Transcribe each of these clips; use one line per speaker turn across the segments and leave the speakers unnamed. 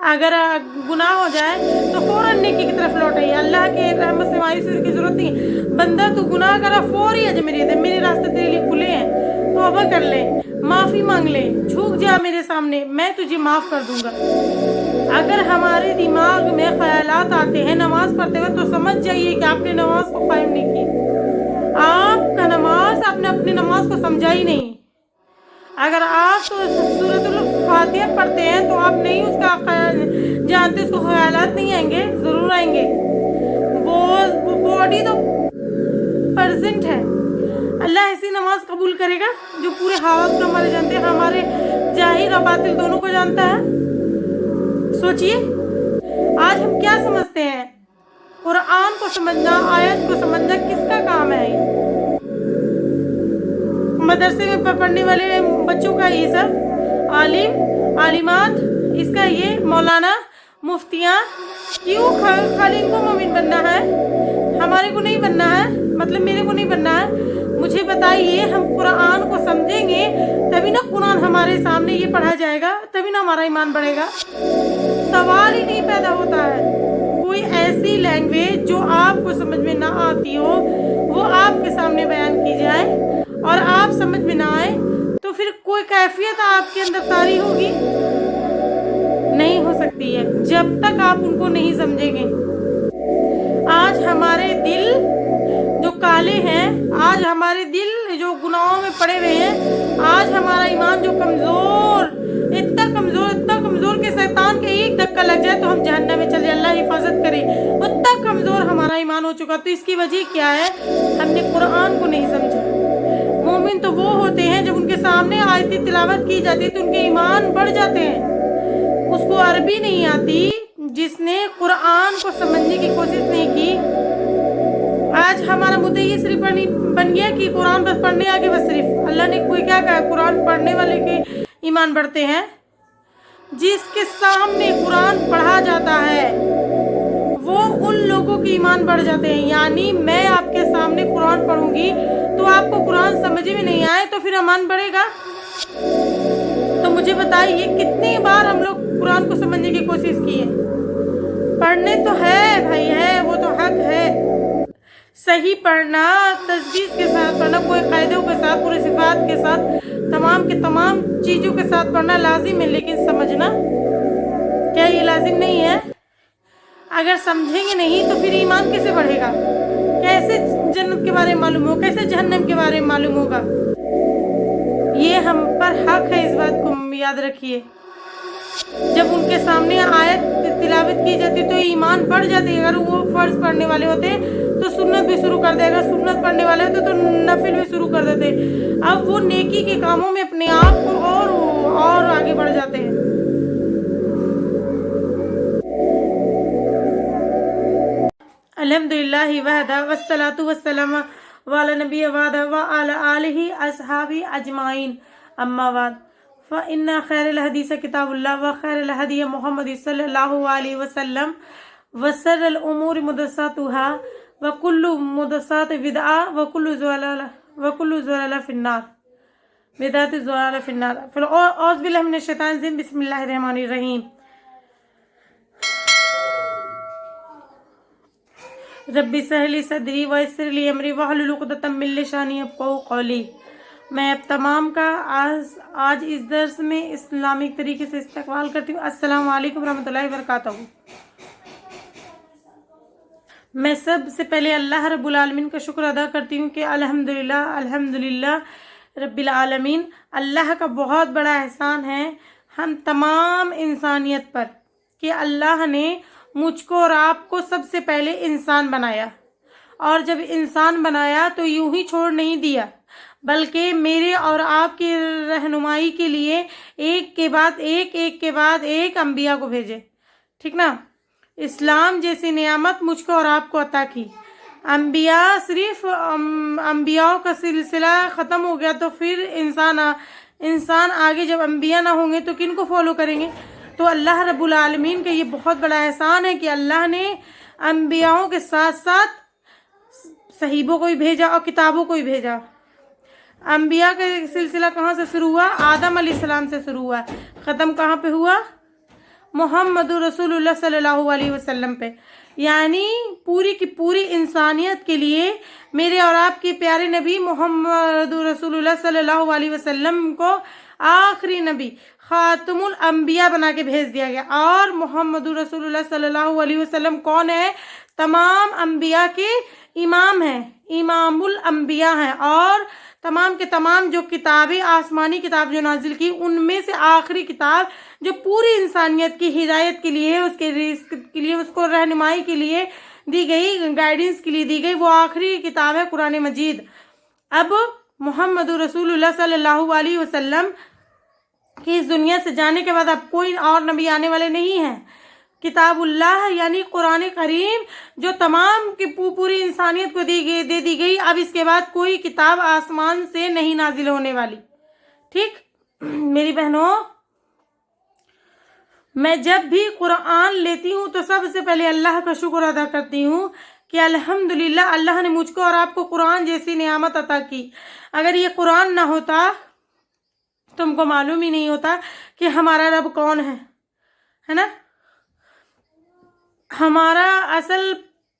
अगर गुनाह हो जाए तो फौरन नेकी की तरफ लौटाइए। अल्लाह के रहमत से मायूस होने की जरूरत नहीं। बंदा तू गुनाह करा, फौरी अज मेरे रास्ते तेरे लिए खुले हैं, तौबा कर ले, माफ़ी मांग ले, झुक जा मेरे सामने, मैं तुझे माफ़ कर दूंगा। अगर हमारे दिमाग में ख्यालात आते हैं नमाज पढ़ते हुए तो समझ जाइए कि आपने नमाज को कायम नहीं की। आपका नमाज, आपने अपनी नमाज को समझा ही नहीं। अगर आप सूरतुल फातिहा पढ़ते हैं तो आप नहीं उसका जानते, उसको ख्यालात नहीं आएंगे, ज़रूर आएंगे। वो बॉडी तो प्रेजेंट है। अल्लाह ऐसी नमाज कबूल करेगा जो पूरे हालात को हमारे जानते हैं, हमारे जाहिर और बातिल दोनों को जानता है। सोचिए आज हम क्या समझते हैं। कुरान को समझना, आयत को समझना किसका काम है? मदरसे में पढ़ने वाले बच्चों का ये सब, आलिम आलिमात इसका, ये मौलाना मुफ्तियाँ, क्यों खाली इनको मोमिन बनना है, हमारे को नहीं बनना है, मतलब मेरे को नहीं बनना है? मुझे बताइए, हम कुरान को समझेंगे तभी ना कुरान हमारे सामने ये पढ़ा जाएगा, तभी ना हमारा ईमान बढ़ेगा। सवाल ही नहीं पैदा होता है। कोई ऐसी लैंग्वेज जो आपको समझ में ना आती हो वो आपके सामने बयान की जाए और आप समझ में ना आए तो फिर कोई कैफियत आपके अंदर तारी होगी? नहीं हो सकती है जब तक आप उनको नहीं समझेंगे। आज हमारे दिल जो काले हैं, आज हमारे दिल जो गुनाहों में पड़े हुए हैं, आज हमारा ईमान जो कमज़ोर, इतना कमज़ोर कि शैतान के एक धक्का लग जाए तो हम जहन्नम में चले, अल्लाह हिफाजत करे, उतना कमज़ोर हमारा ईमान हो चुका। तो इसकी वजह क्या है? हमने कुरान को नहीं समझा। मोमिन तो वो होते हैं जब उनके सामने आयती तिलावत की जाती है तो उनके ईमान बढ़ जाते हैं। उसको अरबी नहीं आती, जिसने कुरान को समझने की कोशिश नहीं की। आज हमारा मुद्दा ये सिर्फ बन गया कि कुरान बस पढ़ने आगे, बस सिर्फ अल्लाह ने कोई क्या कहा, कुरान पढ़ने वाले के ईमान बढ़ते हैं। जिसके सामने कुरान पढ़ा जाता है वो उन लोगों के ईमान बढ़ जाते हैं। यानी मैं आपके सामने कुरान पढ़ूंगी तो आपको कुरान समझ में नहीं आए तो फिर ईमान बढ़ेगा? तो मुझे बताइए कितनी बार हम लोग कुरान को समझने की कोशिश की है? पढ़ने तो है भाई, है, वो तो हक है। सही पढ़ना, तजवीज़ के साथ पढ़ना, कोई कायदों के साथ, पूरे सिफात के साथ, तमाम के तमाम चीज़ों के साथ पढ़ना लाजिम है। लेकिन समझना क्या ये लाजिम नहीं है? अगर समझेंगे नहीं तो फिर ईमान कैसे बढ़ेगा? कैसे जन्नत के बारे में मालूम हो, कैसे जहन्नम के बारे में मालूम होगा? ये हम पर हक है, इस बात को याद रखिए। जब उनके सामने आयत तिलावत की जाती तो ईमान बढ़ जाती। अगर वो फर्ज पढ़ने वाले होते तो सुन्नत भी शुरू कर दे, अगर सुन्नत पढ़ने वाले होते तो नफिल भी शुरू कर देते। अब वो नेकी के कामों में अपने आप को और आगे बढ़ जाते हैं। अल्हम्दुलिल्लाहि वहदा वस्सलातु वस्सलाम वाला नबी वादा व अला आलिहि अस्हाबी अजमाइन, अम्मा बाद फ़इन्ना खैरल हदीस किताबुल्लाह व खैरल हदी मुहम्मद सल्लल्लाहु अलैहि वसल्लम व शर्रल उमूर मुहदसातुहा व कुल्लु मुहदसात बिदअ व कुल्लु ज़लाला फिन्नार, बिदअत ज़लाला फिन्नार। औज़ु बिल्लाहि मिनश शैतानिर रजीम, बिस्मिल्लाहिर रहमानिर रहीम। रब्बि सहली सदरी व यस्सिर ली अमरी वहलुल उक़दतम मिन लिसानी यफ़क़हू क़ौली। मैं अब तमाम का आज इस दर्स में इस्लामिक तरीके से इस्तकबाल करती हूँ। अस्सलामु अलैकुम रहमतुल्लाहि व बरकातहू। मैं सबसे पहले अल्लाह रब्बुल आलमीन का शुक्र अदा करती हूँ कि अल्हम्दुलिल्लाह रब्बिल आलमीन। अल्लाह का बहुत बड़ा एहसान है हम तमाम इंसानियत पर कि अल्लाह ने मुझको और आपको सबसे पहले इंसान बनाया, और जब इंसान बनाया तो यूं ही छोड़ नहीं दिया, बल्कि मेरे और आपकी रहनुमाई के लिए एक के बाद एक अंबिया को भेजे। ठीक ना? इस्लाम जैसी नियामत मुझको और आपको अता की। अंबिया, सिर्फ अंबियाओं का सिलसिला ख़त्म हो गया तो फिर इंसान आगे जब अंबिया ना होंगे तो किन को फॉलो करेंगे? तो अल्लाह रब्बुल आलमीन का ये बहुत बड़ा एहसान है कि अल्लाह ने अंबियाओं के साथ साथ सहीबों को ही भेजा और किताबों को ही भेजा। अंबिया का सिलसिला कहाँ से शुरू हुआ? आदम अलैहिस्सलाम से शुरू हुआ। ख़त्म कहाँ पे हुआ? मोहम्मद रसूलुल्लाह सल्लल्लाहु अलैहि वसल्लम पे, यानी पूरी की पूरी इंसानियत के लिए मेरे और आपके प्यारे नबी मोहम्मद रसूलुल्लाह सल्लल्लाहु अलैहि वसल्लम को आखिरी नबी खातमुल अंबिया बना के भेज दिया गया। और मोहम्मद रसूलुल्लाह सल्लल्लाहु अलैहि वसल्लम कौन है? तमाम अंबिया के इमाम हैं, इमामुल अंबिया हैं। और तमाम के तमाम जो किताबें, आसमानी किताब जो नाजिल की, उनमें से आखिरी किताब जो पूरी इंसानियत की हिदायत के लिए, उसके रिस्क के लिए, उसको रहनुमाई के लिए दी गई, गाइडेंस के लिए दी गई, वो आखिरी किताब है कुरान मजीद। अब मोहम्मद रसूलुल्लाह सल्लल्लाहु अलैहि वसल्लम कि इस दुनिया से जाने के बाद अब कोई और नबी आने वाले नहीं हैं। किताबुल्लाह यानी कुरान करीम जो तमाम की पूरी इंसानियत को दे दी गई, अब इसके बाद कोई किताब आसमान से नहीं नाजिल होने वाली। ठीक मेरी बहनों, मैं जब भी कुरान लेती हूँ तो सबसे पहले अल्लाह का शुक्र अदा करती हूँ कि अल्हम्दुलिल्लाह अल्लाह ने मुझको और आपको कुरान जैसी नेमत अता की। अगर ये कुरान ना होता, तुमको मालूम ही नहीं होता कि हमारा रब कौन है ना, हमारा असल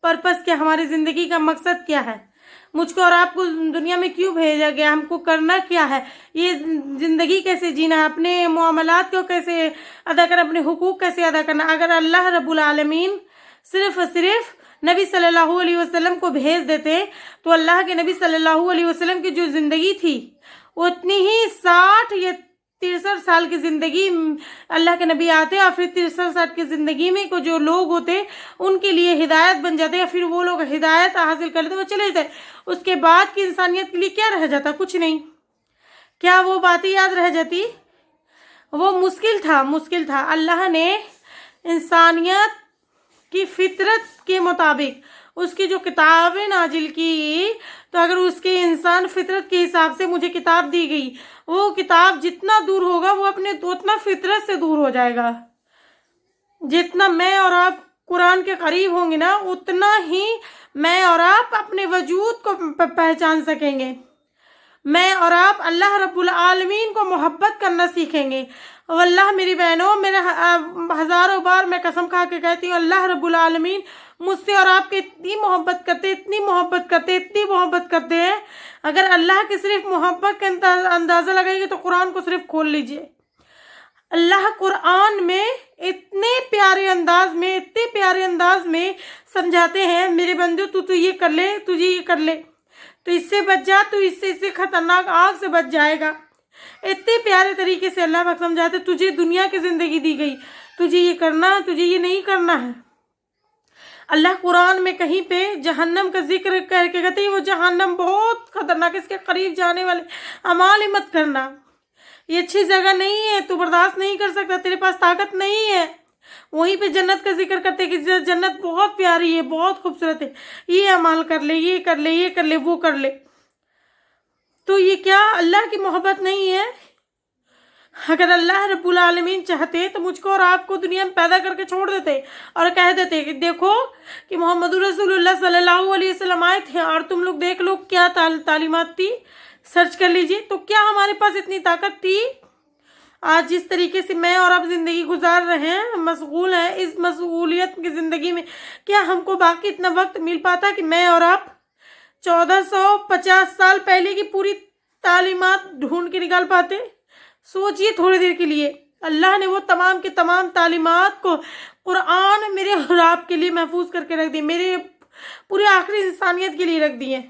पर्पस क्या, हमारी ज़िंदगी का मकसद क्या है, मुझको और आपको दुनिया में क्यों भेजा गया, हमको करना क्या है, ये ज़िंदगी कैसे जीना है, अपने मामलात को कैसे अदा करना, अपने हुकूक कैसे अदा करना। अगर अल्लाह रब्बुल आलमीन सिर्फ नबी सल्लल्लाहु अलैहि वसल्लम को भेज देते तो अल्लाह के नबी सल्लल्लाहु अलैहि वसल्लम की जो ज़िंदगी थी उतनी ही 60 या 63 साल की ज़िंदगी अल्लाह के नबी आते और फिर 63-60 की ज़िंदगी में को जो लोग होते उनके लिए हिदायत बन जाते, या फिर वो लोग हिदायत हासिल कर लेते, वो चले जाते। उसके बाद की इंसानियत के लिए क्या रह जाता? कुछ नहीं। क्या वो बातें याद रह जाती? वो मुश्किल था। अल्लाह ने इंसानियत की फितरत के मुताबिक उसकी जो किताबें नाजिल की, तो अगर उसके इंसान फितरत के हिसाब से मुझे किताब दी गई, वो किताब जितना दूर होगा वो अपने उतना फितरत से दूर हो जाएगा। जितना मैं और आप कुरान के करीब होंगे ना, उतना ही मैं और आप अपने वजूद को पहचान सकेंगे। मैं और आप अल्लाह रब्बुल आलमीन को मोहब्बत करना सीखेंगे। और अल्लाह मेरी बहनों, मेरा हज़ारों बार मैं कसम खा के कहती हूँ, अल्लाह रब्बुल आलमीन मुझसे और आपके इतनी मोहब्बत करते हैं। अगर अल्लाह की सिर्फ मोहब्बत का अंदाज़ा लगाएंगे तो कुरान को सिर्फ खोल लीजिए। अल्लाह कुरान में इतने प्यारे अंदाज में समझाते हैं, मेरे बंदे तू ये कर ले, तुझे ये कर ले, तो इससे बच जा, तो इससे खतरनाक आग से बच जाएगा। इतने प्यारे तरीके से अल्लाह पाक समझाते, तुझे दुनिया की ज़िंदगी दी गई, तुझे ये करना, तुझे ये नहीं करना है। अल्लाह कुरान में कहीं पे जहन्नम का जिक्र करके कहते हैं वो जहन्नम बहुत खतरनाक, इसके करीब जाने वाले अमाल ही मत करना, ये अच्छी जगह नहीं है, तू बर्दाश्त नहीं कर सकता, तेरे पास ताकत नहीं है। वहीं पे जन्नत का जिक्र करते कि जन्नत बहुत प्यारी है, बहुत खूबसूरत है, ये अमाल कर ले, ये कर ले, ये कर ले, वो कर ले। तो ये क्या अल्लाह की मोहब्बत नहीं है? अगर अल्लाह रब्बुल आलमीन चाहते तो मुझको और आपको दुनिया में पैदा करके छोड़ देते और कह देते कि देखो कि मोहम्मद रसूलुल्लाह सल्लल्लाहु अलैहि वसल्लम आए थे और तुम लोग देख लो क्या तालीमात थी, सर्च कर लीजिए। तो क्या हमारे पास इतनी ताकत थी? आज जिस तरीके से मैं और आप ज़िंदगी गुजार रहे हैं, मशगूल हैं, इस मशगूलियत की ज़िंदगी में क्या हमको बाकी इतना वक्त मिल पाता कि मैं और आप 1450 साल पहले की पूरी तालीमात ढूंढ के निकाल पाते? सोचिए थोड़ी देर के लिए। अल्लाह ने वो तमाम के तमाम तालीमात को कुरान मेरे और आपके लिए महफूज करके रख दी, मेरे पूरी आखिरी इंसानियत के लिए रख दिए।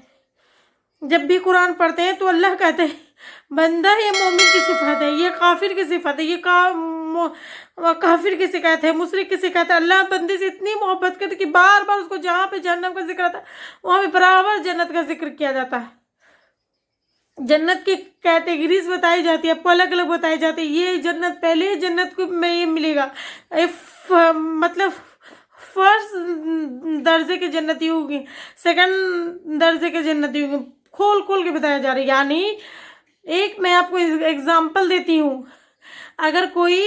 जब भी कुरान पढ़ते हैं तो अल्लाह कहते हैं बंदा ये मोमिन की सिफत है, ये काफिर की सिफत है, ये काफिर की शिकायत है, मुशरिक की शिकायत है। अल्लाह बंदे से इतनी मोहब्बत करते कि बार बार उसको जहाँ पे जहन्नम का जिक्र आता है वहाँ पे बराबर जन्नत का जिक्र किया जाता है। जन्नत की कैटेगरीज बताई जाती है, आपको अलग अलग बताई जाती है। ये जन्नत पहले जन्नत को में ये मिलेगा, मतलब फर्स्ट दर्जे के जन्नती होंगे, सेकंड दर्जे के जन्नती होंगे, खोल के बताया जा रहा है। यानी एक मैं आपको एग्जांपल देती हूँ, अगर कोई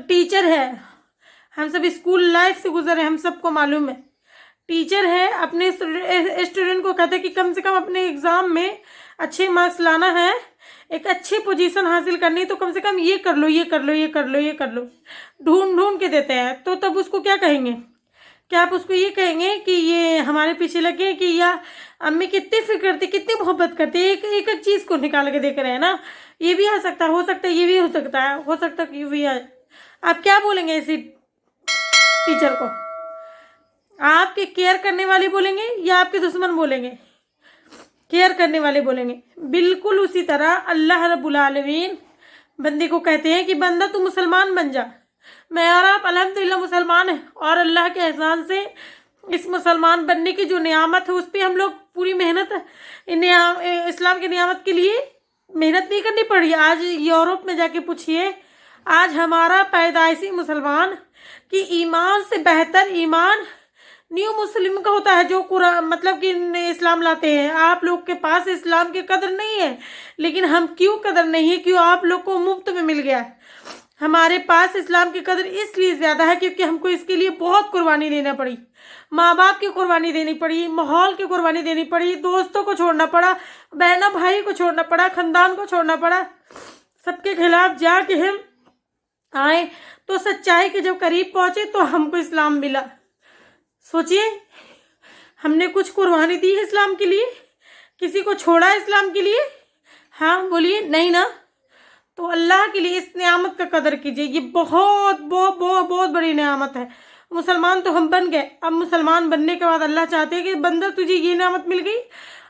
टीचर है, हम सब स्कूल लाइफ से गुजरे, हम सबको मालूम है, टीचर है अपने स्टूडेंट को कहते हैं कि कम से कम अपने एग्ज़ाम में अच्छे मार्क्स लाना है ایک اچھی پوزیشن حاصل کرنی تو کم سے کم یہ کر لو، یہ کر لو، یہ کر لو، یہ کر لو، ڈھونڈ ڈھونڈ کے دیتے ہیں. تو تب اس کو کیا کہیں گے؟ کیا آپ اس کو یہ کہیں گے کہ یہ ہمارے پیچھے لگے کہ یا امی کتنی فکر تھی، کتنی محبت کرتی، ایک ایک چیز کو نکال کے دیکھ رہے ہیں نا. یہ بھی آ سکتا ہے، ہو سکتا ہے یہ بھی ہو سکتا ہے، ہو سکتا ہے یہ بھی آئے. آپ کیا بولیں گے اسی ٹیچر کو؟ آپ کے کیئر کرنے والے بولیں گے یا آپ کے دشمن بولیں گے؟ کیئر کرنے والے بولیں گے. بالکل اسی طرح اللہ رب العالمین بندے کو کہتے ہیں کہ بندہ تو مسلمان بن جا. میں اور آپ الحمدللہ مسلمان ہیں، اور اللہ کے احسان سے اس مسلمان بننے کی جو نعمت ہے اس پہ ہم لوگ پوری محنت اسلام کی نعمت کے لیے محنت نہیں کرنی پڑی. آج یورپ میں جا کے پوچھئے، آج ہمارا پیدائشی مسلمان کی ایمان سے بہتر ایمان نیو مسلم کا ہوتا ہے، جو قرآن مطلب کہ اسلام لاتے ہیں. آپ لوگ کے پاس اسلام کی قدر نہیں ہے، لیکن ہم کیوں قدر نہیں ہے؟ کیوں آپ لوگ کو مفت میں مل گیا. ہمارے پاس اسلام کی قدر اس لیے زیادہ ہے کیونکہ ہم کو اس کے لیے بہت قربانی دینا پڑی. ماں باپ کی قربانی دینی پڑی، ماحول کی قربانی دینی پڑی، دوستوں کو چھوڑنا پڑا، بہنوں بھائی کو چھوڑنا پڑا، خاندان کو چھوڑنا پڑا. سب کے خلاف جا کے ہم آئے تو سچائی کے جب قریب پہنچے تو ہم کو اسلام ملا. سوچئے ہم نے کچھ قربانی دی ہے اسلام کے لیے؟ کسی کو چھوڑا اسلام کے لیے؟ ہاں بولیے نہیں نا. تو اللہ کے لیے اس نعمت کا قدر کیجئے. یہ بہت بہت بہت بہت بڑی نعمت ہے. مسلمان تو ہم بن گئے، اب مسلمان بننے کے بعد اللہ چاہتے ہیں کہ بندہ تجھے یہ نعمت مل گئی،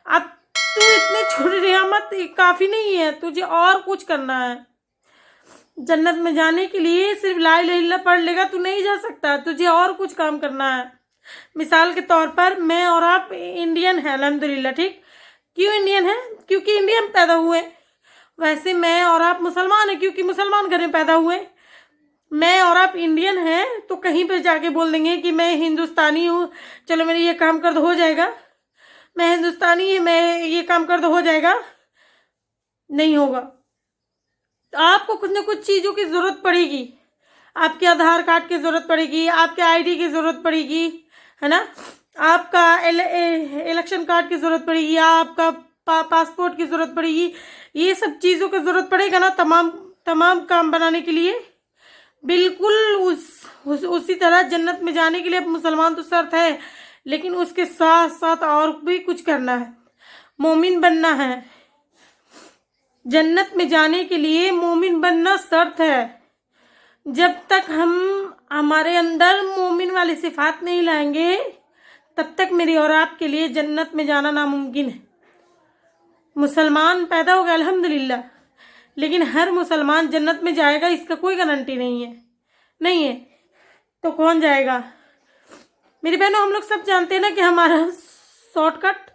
اب تو اتنی چھوٹی نعمت کافی نہیں ہے، تجھے اور کچھ کرنا ہے. جنت میں جانے کے لیے صرف لا الہ الا اللہ پڑھ لے گا تو نہیں جا سکتا، تجھے اور کچھ کام کرنا ہے. مثال کے طور پر میں اور آپ انڈین ہیں الحمدللہ، ٹھیک. کیوں انڈین ہیں؟ کیونکہ انڈیا میں پیدا ہوئے. ویسے میں اور آپ مسلمان ہیں کیونکہ مسلمان گھر میں پیدا ہوئے. میں اور آپ انڈین ہیں تو کہیں پہ جا کے بول دیں گے کہ میں ہندوستانی ہوں، چلو میرے یہ کام کر دو ہو جائے گا. میں ہندوستانی ہوں، میں یہ کام کر دو ہو جائے گا؟ نہیں ہوگا. آپ کو کچھ نہ کچھ چیزوں کی ضرورت پڑے گی. آپ کے آدھار کارڈ کی ضرورت پڑے گی، آپ کے آئی ڈی کی ضرورت پڑے گی، ہے نا. آپ کا الیکشن کارڈ کی ضرورت پڑے گی، آپ کا پاسپورٹ کی ضرورت پڑے گی. یہ سب چیزوں کی ضرورت پڑے گا نا تمام کام بنانے کے لیے. بالکل اسی طرح جنت میں جانے کے لیے مسلمان تو شرط ہے، لیکن اس کے ساتھ ساتھ اور بھی کچھ کرنا ہے. مومن بننا ہے. جنت میں جانے کے لیے مومن بننا شرط ہے. جب تک ہم ہمارے اندر مومن والی صفات نہیں لائیں گے تب تک میری اور آپ کے لیے جنت میں جانا ناممکن ہے. مسلمان پیدا ہو گیا الحمدللہ، لیکن ہر مسلمان جنت میں جائے گا اس کا کوئی گارنٹی نہیں ہے. تو کون جائے گا؟ میری بہنوں، ہم لوگ سب جانتے ہیں نا کہ ہمارا شارٹ کٹ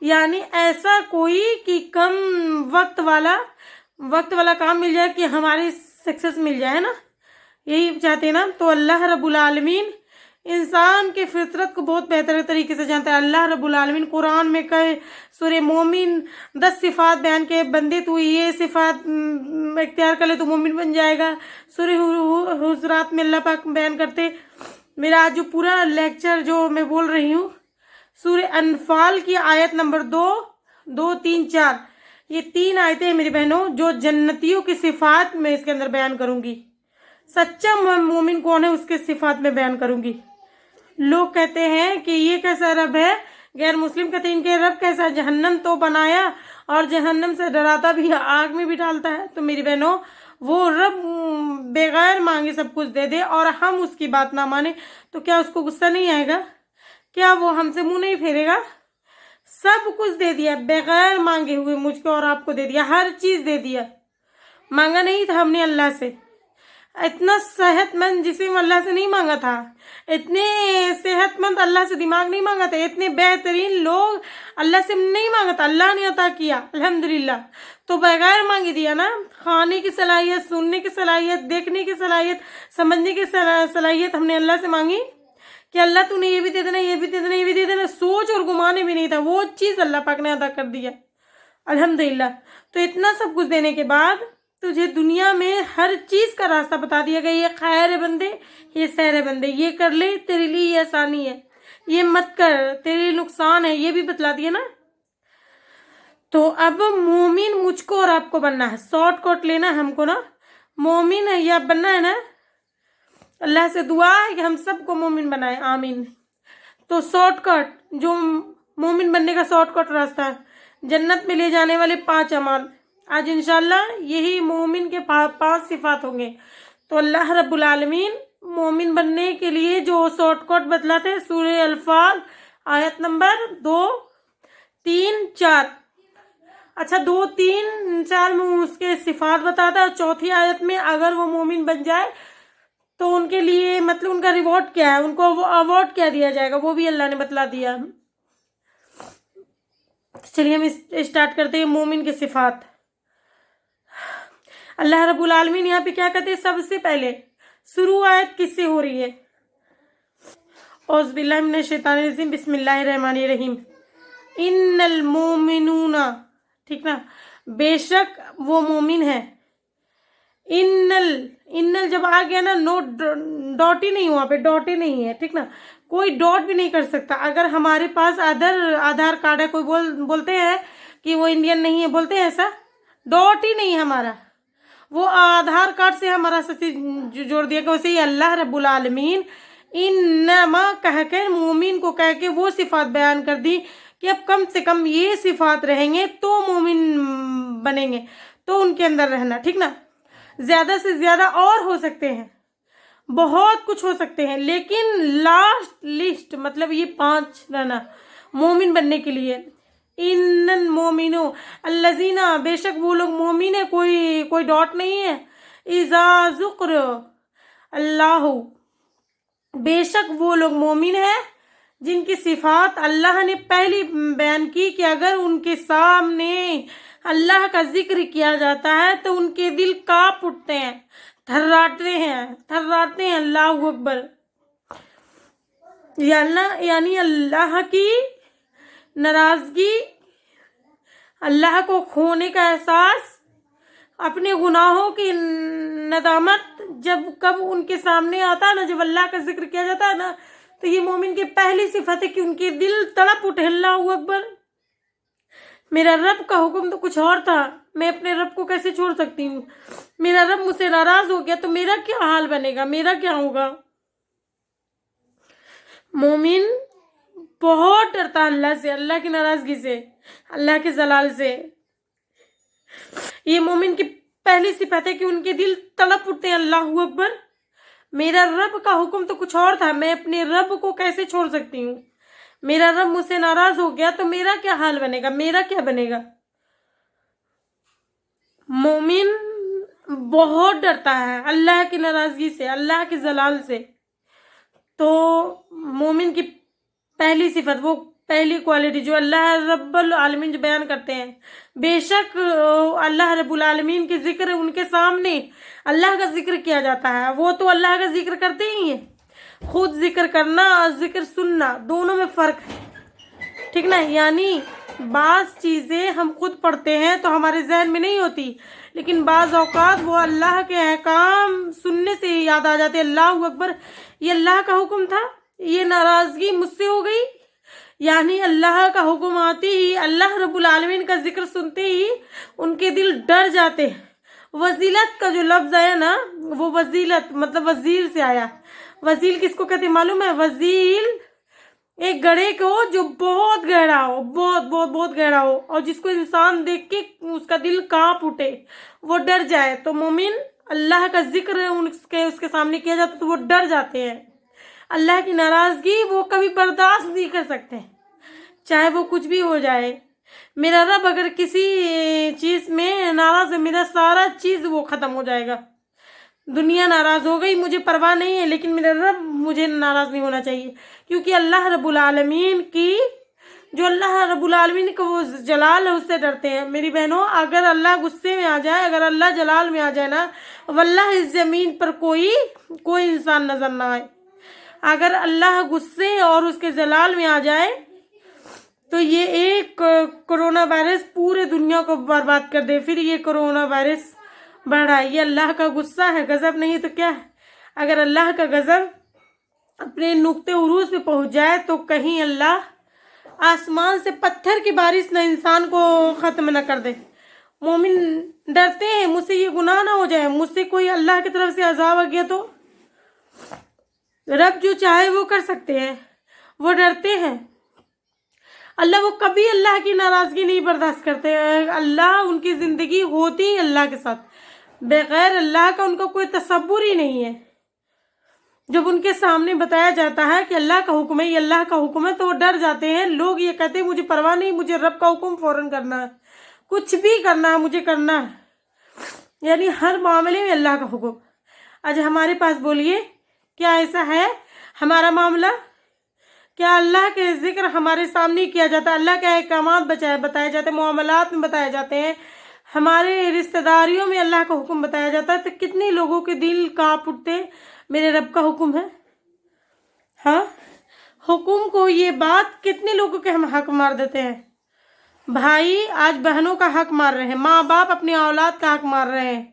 یعنی ایسا کوئی کہ کم وقت والا کام مل جائے کہ ہماری سکسیس مل جائے نا، یہی چاہتے ہیں نا. تو اللہ رب العالمین انسان کے فطرت کو بہت بہتر طریقے سے جانتا ہے. اللہ رب العالمین قرآن میں کہے سورہ مومن 10 صفات بیان کے، بندے تو یہ صفات اختیار کر لے تو مومن بن جائے گا. سورہ حجرات میں اللہ پاک بیان کرتے. میرا آج جو پورا لیکچر جو میں بول رہی ہوں سورہ انفال کی آیت نمبر 2، 3، 4 یہ 3 آیتیں ہیں میری بہنوں، جو جنتیوں کی صفات میں اس کے اندر بیان کروں گی. سچا مومن کون ہے اس کے صفات میں بیان کروں گی. لوگ کہتے ہیں کہ یہ کیسا رب ہے، غیر مسلم کہتے ہیں ان کے رب کیسا، جہنم تو بنایا اور جہنم سے ڈراتا بھی، آگ میں بھی ڈالتا ہے. تو میری بہنوں، وہ رب بغیر مانگے سب کچھ دے دے اور ہم اس کی بات نہ مانے تو کیا اس کو غصہ نہیں آئے گا؟ کیا وہ ہم سے منہ نہیں پھیرے گا؟ سب کچھ دے دیا بغیر مانگے ہوئے، مجھ کو اور آپ کو دے دیا، ہر چیز دے دیا. مانگا نہیں تھا ہم نے اللہ سے. اتنا صحت مند جسم اللہ سے نہیں مانگا تھا، اتنے صحت مند اللہ سے دماغ نہیں مانگا تھا، اتنے بہترین لوگ اللہ سے نہیں مانگا تھا، اللہ نے عطا کیا الحمدللہ. تو بغیر مانگے دیا نا. کھانے کی صلاحیت، سننے کی صلاحیت، دیکھنے کی صلاحیت، سمجھنے کی صلاحیت ہم نے اللہ سے مانگی کہ اللہ تو نے یہ بھی دے دینا، یہ بھی دے دینا، یہ بھی دے دینا. سوچ اور گمانے بھی نہیں تھا، وہ چیز اللہ پاک نے عطا کر دیا الحمدللہ. تو اتنا سب کچھ دینے کے بعد تجھے دنیا میں ہر چیز کا راستہ بتا دیا گیا. یہ خیر ہے بندے، یہ سیر ہے بندے، یہ کر لے تیرے لیے یہ آسانی ہے، یہ مت کر تیرے لیے نقصان ہے، یہ بھی بتلا دیا نا. तो अब मोमिन मुझको और आपको बनना है, शॉर्ट कट लेना है हमको ना, मोमिन है या बनना है ना। अल्लाह से दुआ है कि हम सबको मोमिन बनाए, आमीन। तो शॉर्टकट, जो मोमिन बनने का शॉर्टकट रास्ता है, जन्नत में ले जाने वाले 5 अमाल, आज इंशाल्लाह यही मोमिन के 5 सिफात होंगे। तो अल्लाह रब्बुल आलमीन मोमिन बनने के लिए जो शॉर्टकट बतलाते हैं, सूरह अल-फाल आयत नंबर 2, 3, 4, अच्छा 2, 3, 4 में उसके सिफात बताता है। और चौथी आयत में अगर वो मोमिन बन जाए तो उनके लिए मतलब उनका रिवॉर्ड क्या है, उनको अवार्ड क्या दिया जाएगा, वो भी अल्लाह ने बतला दिया। चलिए हम स्टार्ट करते हैं मोमिन के सिफात। अल्लाह रब्बुल आलमीन यहाँ पे क्या कहते हैं, सबसे पहले शुरू आयत किससे हो रही है, औज़ु बिल्लाहि मिनश शैतानिर रजीम, बिस्मिल्लाहिर रहमानिर रहीम। इन्नल मोमिनूना, ठीक ना, बेशक वो मोमिन है। इन्नल जब आ गया ना, नो डॉट ही नहीं, वहां पे डॉट ही नहीं है, ठीक ना, कोई डॉट भी नहीं कर सकता। अगर हमारे पास आधार कार्ड है, कोई बोलते हैं कि वो इंडियन नहीं है, बोलते हैं ऐसा, डॉट ही नहीं हमारा, वो आधार कार्ड से हमारा सच्ची जोड़ दिया। वैसे ही अल्लाह रब्बुल आलमीन इन्नमा कहकर मोमिन को कह के वो सिफात बयान कर दी कि अब कम से कम ये सिफात रहेंगे तो मोमिन बनेंगे, तो उनके अंदर रहना, ठीक ना। ज्यादा से ज्यादा और हो सकते हैं, बहुत कुछ हो सकते हैं, लेकिन लास्ट लिस्ट मतलब ये 5 रहना मोमिन बनने के लिए। इन्नल मोमिनो अल्लज़ीना, बेशक वो लोग मोमिन है, कोई डॉट नहीं है। इज़ा ज़ुक्र अल्लाह, बेशक वो लोग मोमिन है जिनकी सिफात अल्लाह ने पहली बयान की कि अगर उनके सामने अल्लाह का जिक्र किया जाता है तो उनके दिल कांप उठते हैं, थर्राते हैं। अल्लाहु अकबर, यानी अल्लाह की नाराजगी, अल्लाह को खोने का एहसास, अपने गुनाहों की नदामत जब कब उनके सामने आता है ना, जब अल्लाह का जिक्र किया जाता है ना, तो ये मोमिन की पहली सिफत है कि उनके दिल तड़प उठे। अल्लाहु अकबर, मेरा रब का हुक्म तो कुछ और था, मैं अपने रब को कैसे छोड़ सकती हूँ, मेरा रब मुझसे नाराज हो गया तो मेरा क्या हाल बनेगा, मेरा क्या होगा। मोमिन बहुत डरता है अल्लाह से, अल्लाह की नाराजगी से, अल्लाह के जलाल से। ये मोमिन की पहली सिफत है कि उनके दिल तड़प उठते हैं। अल्लाहु अकबर, मेरा रब का हुक्म तो कुछ और था, मैं अपने रब को कैसे छोड़ सकती हूँ, मेरा रब मुझसे नाराज हो गया तो मेरा क्या हाल बनेगा, मेरा क्या बनेगा। मोमिन बहुत डरता है अल्लाह की नाराजगी से, अल्लाह के जलाल से। तो मोमिन की पहली सिफत, वो पहली क्वालिटी जो अल्लाह रब्बुल आलमीन जो बयान करते हैं, बेशक अल्लाह रब्बुल आलमीन के जिक्र, उनके सामने अल्लाह का जिक्र किया जाता है, वो तो अल्लाह का जिक्र करते ही हैं। खुद जिक्र करना और जिक्र सुनना दोनों में फ़र्क है, ठीक ना। यानी बाज़ चीज़ें हम खुद पढ़ते हैं तो हमारे जहन में नहीं होती, लेकिन बाज़ औक़ात वो अल्लाह के अहकाम सुनने से ही याद आ जाते। अल्लाहु अकबर, ये अल्लाह का हुक्म था, ये नाराज़गी मुझसे हो गई। यानी अल्लाह का हुक्म आते ही, अल्लाह रब्बुल आलमीन का जिक्र सुनते ही उनके दिल डर जाते हैं। वजीलत का जो लफ्ज़ आया ना, वो वजीलत मतलब वजीर से आया। वजील किसको कहते मालूम है? वजील एक गड्ढे को जो बहुत गहरा हो, बहुत गहरा हो, और जिसको इंसान देख के उसका दिल कांप उठे, वो डर जाए। तो मोमिन अल्लाह का जिक्र उसके सामने किया जाता तो वो डर जाते हैं। अल्लाह की नाराजगी वो कभी बर्दाश्त नहीं कर सकते, चाहे वो कुछ भी हो जाए। मेरा रब अगर किसी चीज में नाराज है, मेरा सारा चीज वो खत्म हो जाएगा। दुनिया नाराज हो गई, मुझे परवाह नहीं है, लेकिन मेरा रब मुझे नाराज नहीं होना चाहिए, क्योंकि अल्लाह रब्बुल आलमीन की, जो अल्लाह रब्बुल आलमीन का वो जलाल है, उससे डरते हैं। मेरी बहनों, अगर अल्लाह गुस्से में आ जाए, अगर अल्लाह जलाल में आ जाए ना, वल्लाह इस जमीन पर कोई इंसान नजर ना आए। अगर अल्लाह गुस्से और उसके जलाल में आ जाए तो ये एक कोरोना वायरस पूरे दुनिया को बर्बाद कर दे। फिर ये कोरोना वायरस बढ़ रहा है, ये अल्लाह का गुस्सा है, गजब नहीं तो क्या है। अगर अल्लाह का गजब अपने नुक्ते उरूज पे पहुंच जाए तो कहीं अल्लाह आसमान से पत्थर की बारिश न इंसान को ख़त्म न कर दे। मोमिन डरते हैं मुझसे ये गुनाह ना हो जाए, मुझसे कोई अल्लाह की तरफ से अज़ाब आ गया तो। रब जो चाहे वो कर सकते हैं, वो डरते हैं। अल्लाह वो कभी अल्लाह की नाराज़गी नहीं बर्दाश्त करते हैं। अल्लाह उनकी ज़िंदगी होती ही अल्लाह के साथ, बग़ैर अल्लाह का उनका कोई तसव्वुर ही नहीं है। जब उनके सामने बताया जाता है कि अल्लाह का हुक्म है, ये अल्लाह का हुक्म है, तो वो डर जाते हैं। लोग ये कहते हैं मुझे परवाह नहीं, मुझे रब का हुक्म फ़ौरन करना है, कुछ भी करना है मुझे करना है। यानी हर मामले में अल्लाह का हुक्म। आज हमारे पास बोलिए क्या ऐसा है हमारा मामला? क्या अल्लाह के जिक्र हमारे सामने किया जाता है? अल्लाह के अहकामात बताए जाते हैं, मामलात में बताए जाते हैं, हमारे रिश्तेदारियों में अल्लाह का हुक्म बताया जाता है, तो कितने लोगों के दिल कांप उठते, मेरे रब का हुक्म है। हाँ, हुक्म को ये बात कितने लोगों के हम हक मार देते हैं। भाई आज बहनों का हक मार रहे हैं, माँ बाप अपनी औलाद का हक मार रहे हैं,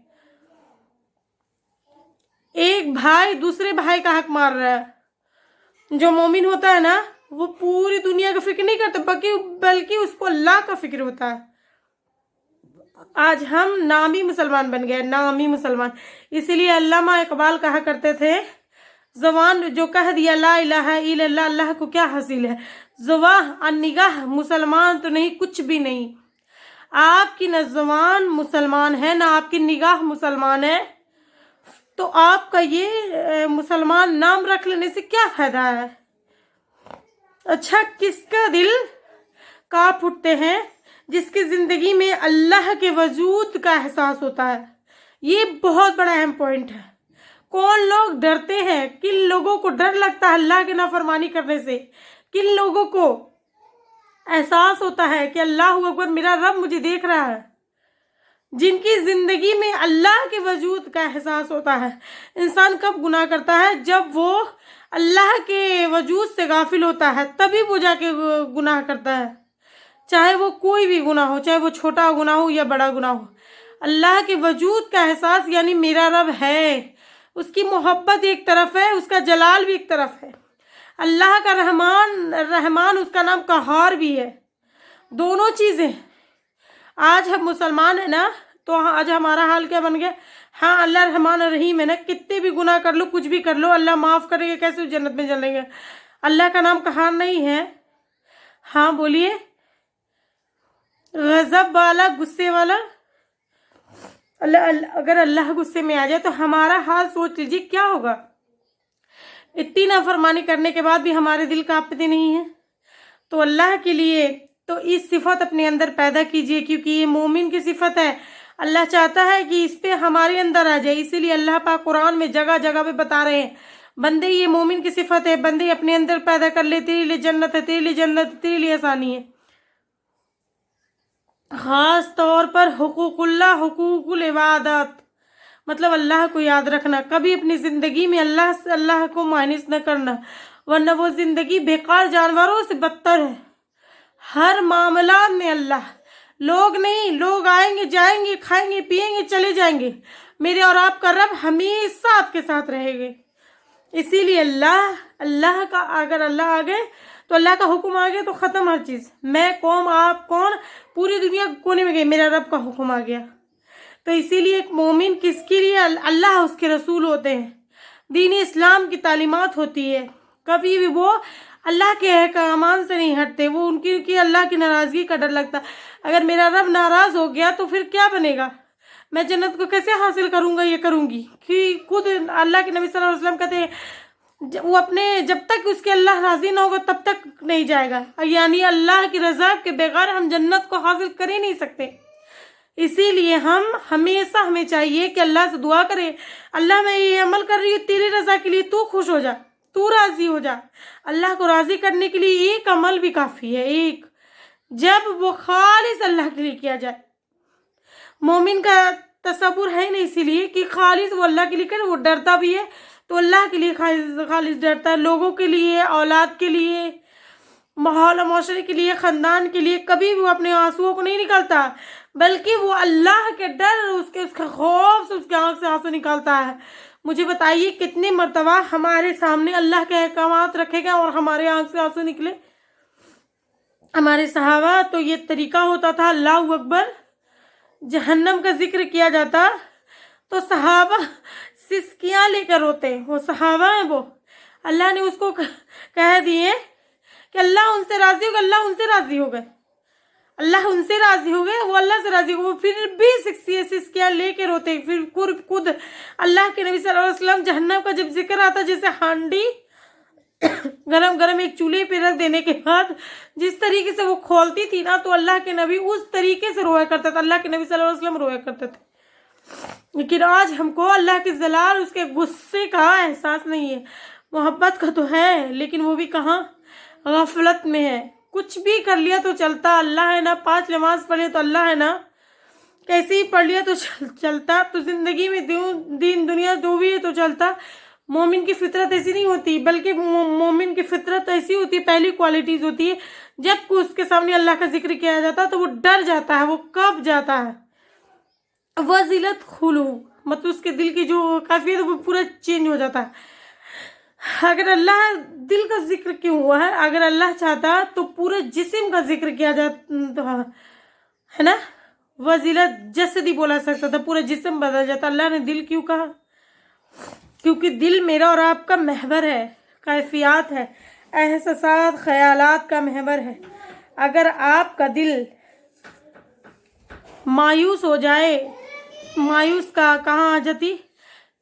एक भाई दूसरे भाई का हक मार रहा है। जो मोमिन होता है ना, वो पूरी दुनिया का फिक्र नहीं करता, बल्कि उसको अल्लाह का फिक्र होता है। आज हम नामी मुसलमान बन गए, नामी मुसलमान। इसीलिए अल्लामा इकबाल कहा करते थे, ज़बान जो कह दिया ला इलाहा इल्लल्लाह, अल्लाह को क्या हासिल है। ज़ुबान और निगाह मुसलमान तो नहीं, कुछ भी नहीं। आपकी न ज़बान मुसलमान है, ना आपकी निगाह मुसलमान है, तो आपका ये मुसलमान नाम रख लेने से क्या फ़ायदा है। अच्छा, किसका दिल कांप उठते हैं? जिसकी ज़िंदगी में अल्लाह के वजूद का एहसास होता है। ये बहुत बड़ा अहम पॉइंट है। कौन लोग डरते हैं? किन लोगों को डर लगता है अल्लाह की नाफरमानी करने से? किन लोगों को एहसास होता है कि अल्लाह अकबर, मेरा रब मुझे देख रहा है? जिनकी ज़िंदगी में अल्लाह के वजूद का एहसास होता है। इंसान कब गुनाह करता है? जब वो अल्लाह के वजूद से गाफिल होता है, तभी वो जाके गुनाह करता है। चाहे वो कोई भी गुनाह हो, चाहे वो छोटा गुनाह हो या बड़ा गुनाह हो। अल्लाह के वजूद का एहसास, यानी मेरा रब है, उसकी मोहब्बत एक तरफ है, उसका जलाल भी एक तरफ है। अल्लाह का रहमान उसका नाम कहार भी है। दोनों चीज़ें। आज हम मुसलमान है ना, तो आज हमारा हाल क्या बन गया? हाँ, अल्लाह रहमान रहीम है ना, कितने भी गुनाह कर लो, कुछ भी कर लो, अल्लाह माफ़ करेंगे, कैसे जन्नत में चलेंगे। अल्लाह का नाम कहार नहीं है। हाँ बोलिए, गज़ब वाला, गुस्से वाला। अगर अल्लाह गुस्से में आ जाए तो हमारा हाल सोच लीजिए क्या होगा। इतनी नाफरमानी करने के बाद भी हमारे दिल कांपते नहीं है। तो अल्लाह के लिए तो इस सिफत अपने अंदर पैदा कीजिए, क्योंकि ये मोमिन की सिफत है। अल्लाह चाहता है कि इस पे हमारे अंदर आ जाए। इसीलिए अल्लाह पाक कुरान में जगह जगह पे बता रहे हैं, बंदे ये मोमिन की सिफत है, बंदे अपने अंदर पैदा कर ले, तेरे लिए जन्नत है, तेरे लिए जन्नत, तेरे लिए आसानी है। ख़ास तौर पर हुकूकुल्लाह, हुकूकुल इबादत, मतलब अल्लाह को याद रखना। कभी अपनी ज़िंदगी में अल्लाह को माइनस न करना, वरना वो ज़िंदगी बेकार जानवरों से बदतर है। हर मामला में अल्लाह, लोग नहीं, लोग आएंगे जाएंगे, खाएंगे पिएंगे चले जाएंगे, मेरे और आपका रब हमेशा आपके साथ रहेंगे। इसीलिए अल्लाह का, अगर अल्लाह आ गए तो अल्लाह का हुक्म आ गया तो ख़त्म हर चीज़। मैं कौन, आप कौन, पूरी दुनिया कोने में गई, मेरा रब का हुक्म आ गया। तो इसीलिए एक मोमिन किसके लिए? अल्लाह उसके रसूल होते हैं, दीन इस्लाम की तालीमात होती है। कभी भी वो अल्लाह के अहकामात से नहीं हटते, वो उनकी अल्लाह की नाराज़गी का डर लगता। अगर मेरा रब नाराज़ हो गया तो फिर क्या बनेगा? मैं जन्नत को कैसे हासिल करूँगा? ये करूँगी कि खुद अल्लाह के नबी सल्लल्लाहु अलैहि वसल्लम कहते हैं, वो अपने जब तक उसके अल्लाह राज़ी ना होगा तब तक नहीं जाएगा। यानी अल्लाह की रज़ा के बगैर हम जन्नत को हासिल कर ही नहीं सकते। इसीलिए हमेशा हमें चाहिए कि अल्लाह से दुआ करें, अल्लाह मैं ये अमल कर रही हूँ तेरी रज़ा के लिए, तू खुश हो जा, तू राज़ी हो जा। अल्लाह को राज़ी करने के लिए एक अमल भी काफ़ी है, एक, जब वो खालिस अल्लाह के लिए किया जाए। मोमिन का तसव्वुर है नहीं, इसीलिए कि खालिस वो अल्लाह के लिए करे। वो डरता भी है तो अल्लाह के लिए खालिस डरता है, लोगों के लिए, औलाद के लिए, माहौल माशरे के लिए, ख़ानदान के लिए कभी भी वो अपने आंसुओं को नहीं निकालता, बल्कि वो अल्लाह के डर, उसके खौफ से उसके आँख से आंसू निकालता है। मुझे बताइए कितनी मर्तबा हमारे सामने अल्लाह के अहकामात रखे गए और हमारे आँख से आंसू निकले? हमारे सहाबा तो ये तरीका होता था, अल्लाह अकबर, जहन्नम का जिक्र किया जाता तो सहाबा सिसकियाँ लेकर रोते। वो सहाबा है, वो अल्लाह ने उसको कह दिए कि अल्लाह उनसे राजी हो गए, अल्लाह उनसे राजी हो गए, अल्लाह उनसे राजी हो गए, वो अल्लाह से राजी हो गए, वो फिर भी सिसकियाँ लेके रोते। फिर खुद अल्लाह के नबी सल्लल्लाहु अलैहि वसल्लम जहन्नम का जब जिक्र आता, जैसे हांडी गरम गरम एक चूल्हे पे रख देने के बाद जिस तरीके से वो खोलती थी ना, तो अल्लाह के नबी उस तरीके से रोया करता था, अल्लाह के नबी सल्लल्लाहु अलैहि वसल्लम रोया करते थे। लेकिन आज हमको अल्लाह के जलाल, उसके गुस्से का एहसास नहीं है। मोहब्बत का तो है, लेकिन वो भी कहाँ, गफलत में है। कुछ भी कर लिया तो चलता, अल्लाह है ना, 5 नमाज पढ़े तो अल्लाह है ना, कैसे ही पढ़ लिया तो चलता। तो जिंदगी में दीन दुनिया जो भी है तो चलता। मोमिन की फितरत ऐसी नहीं होती, बल्कि मोमिन की फितरत ऐसी होती है, पहली क्वालिटीज होती है, जब उसके सामने अल्लाह का जिक्र किया जाता है तो वो डर जाता है, वो कब जाता है। वजीलत खुलू, मतलब उसके दिल की जो काफियत है वो पूरा चेंज हो जाता है। अगर अल्लाह दिल का जिक्र क्यों हुआ है, अगर अल्लाह चाहता तो पूरे जिस्म का जिक्र किया जाता है ना, वजीलत जसदी बोला सकता था, पूरा जिस्म बदल जाता। अल्लाह ने दिल क्यों कहा, क्योंकि दिल मेरा और आपका महवर है, कैफियत है, एहसासात ख्यालात का महवर है। अगर आपका दिल मायूस हो जाए, मायूस का कहाँ आ जाती,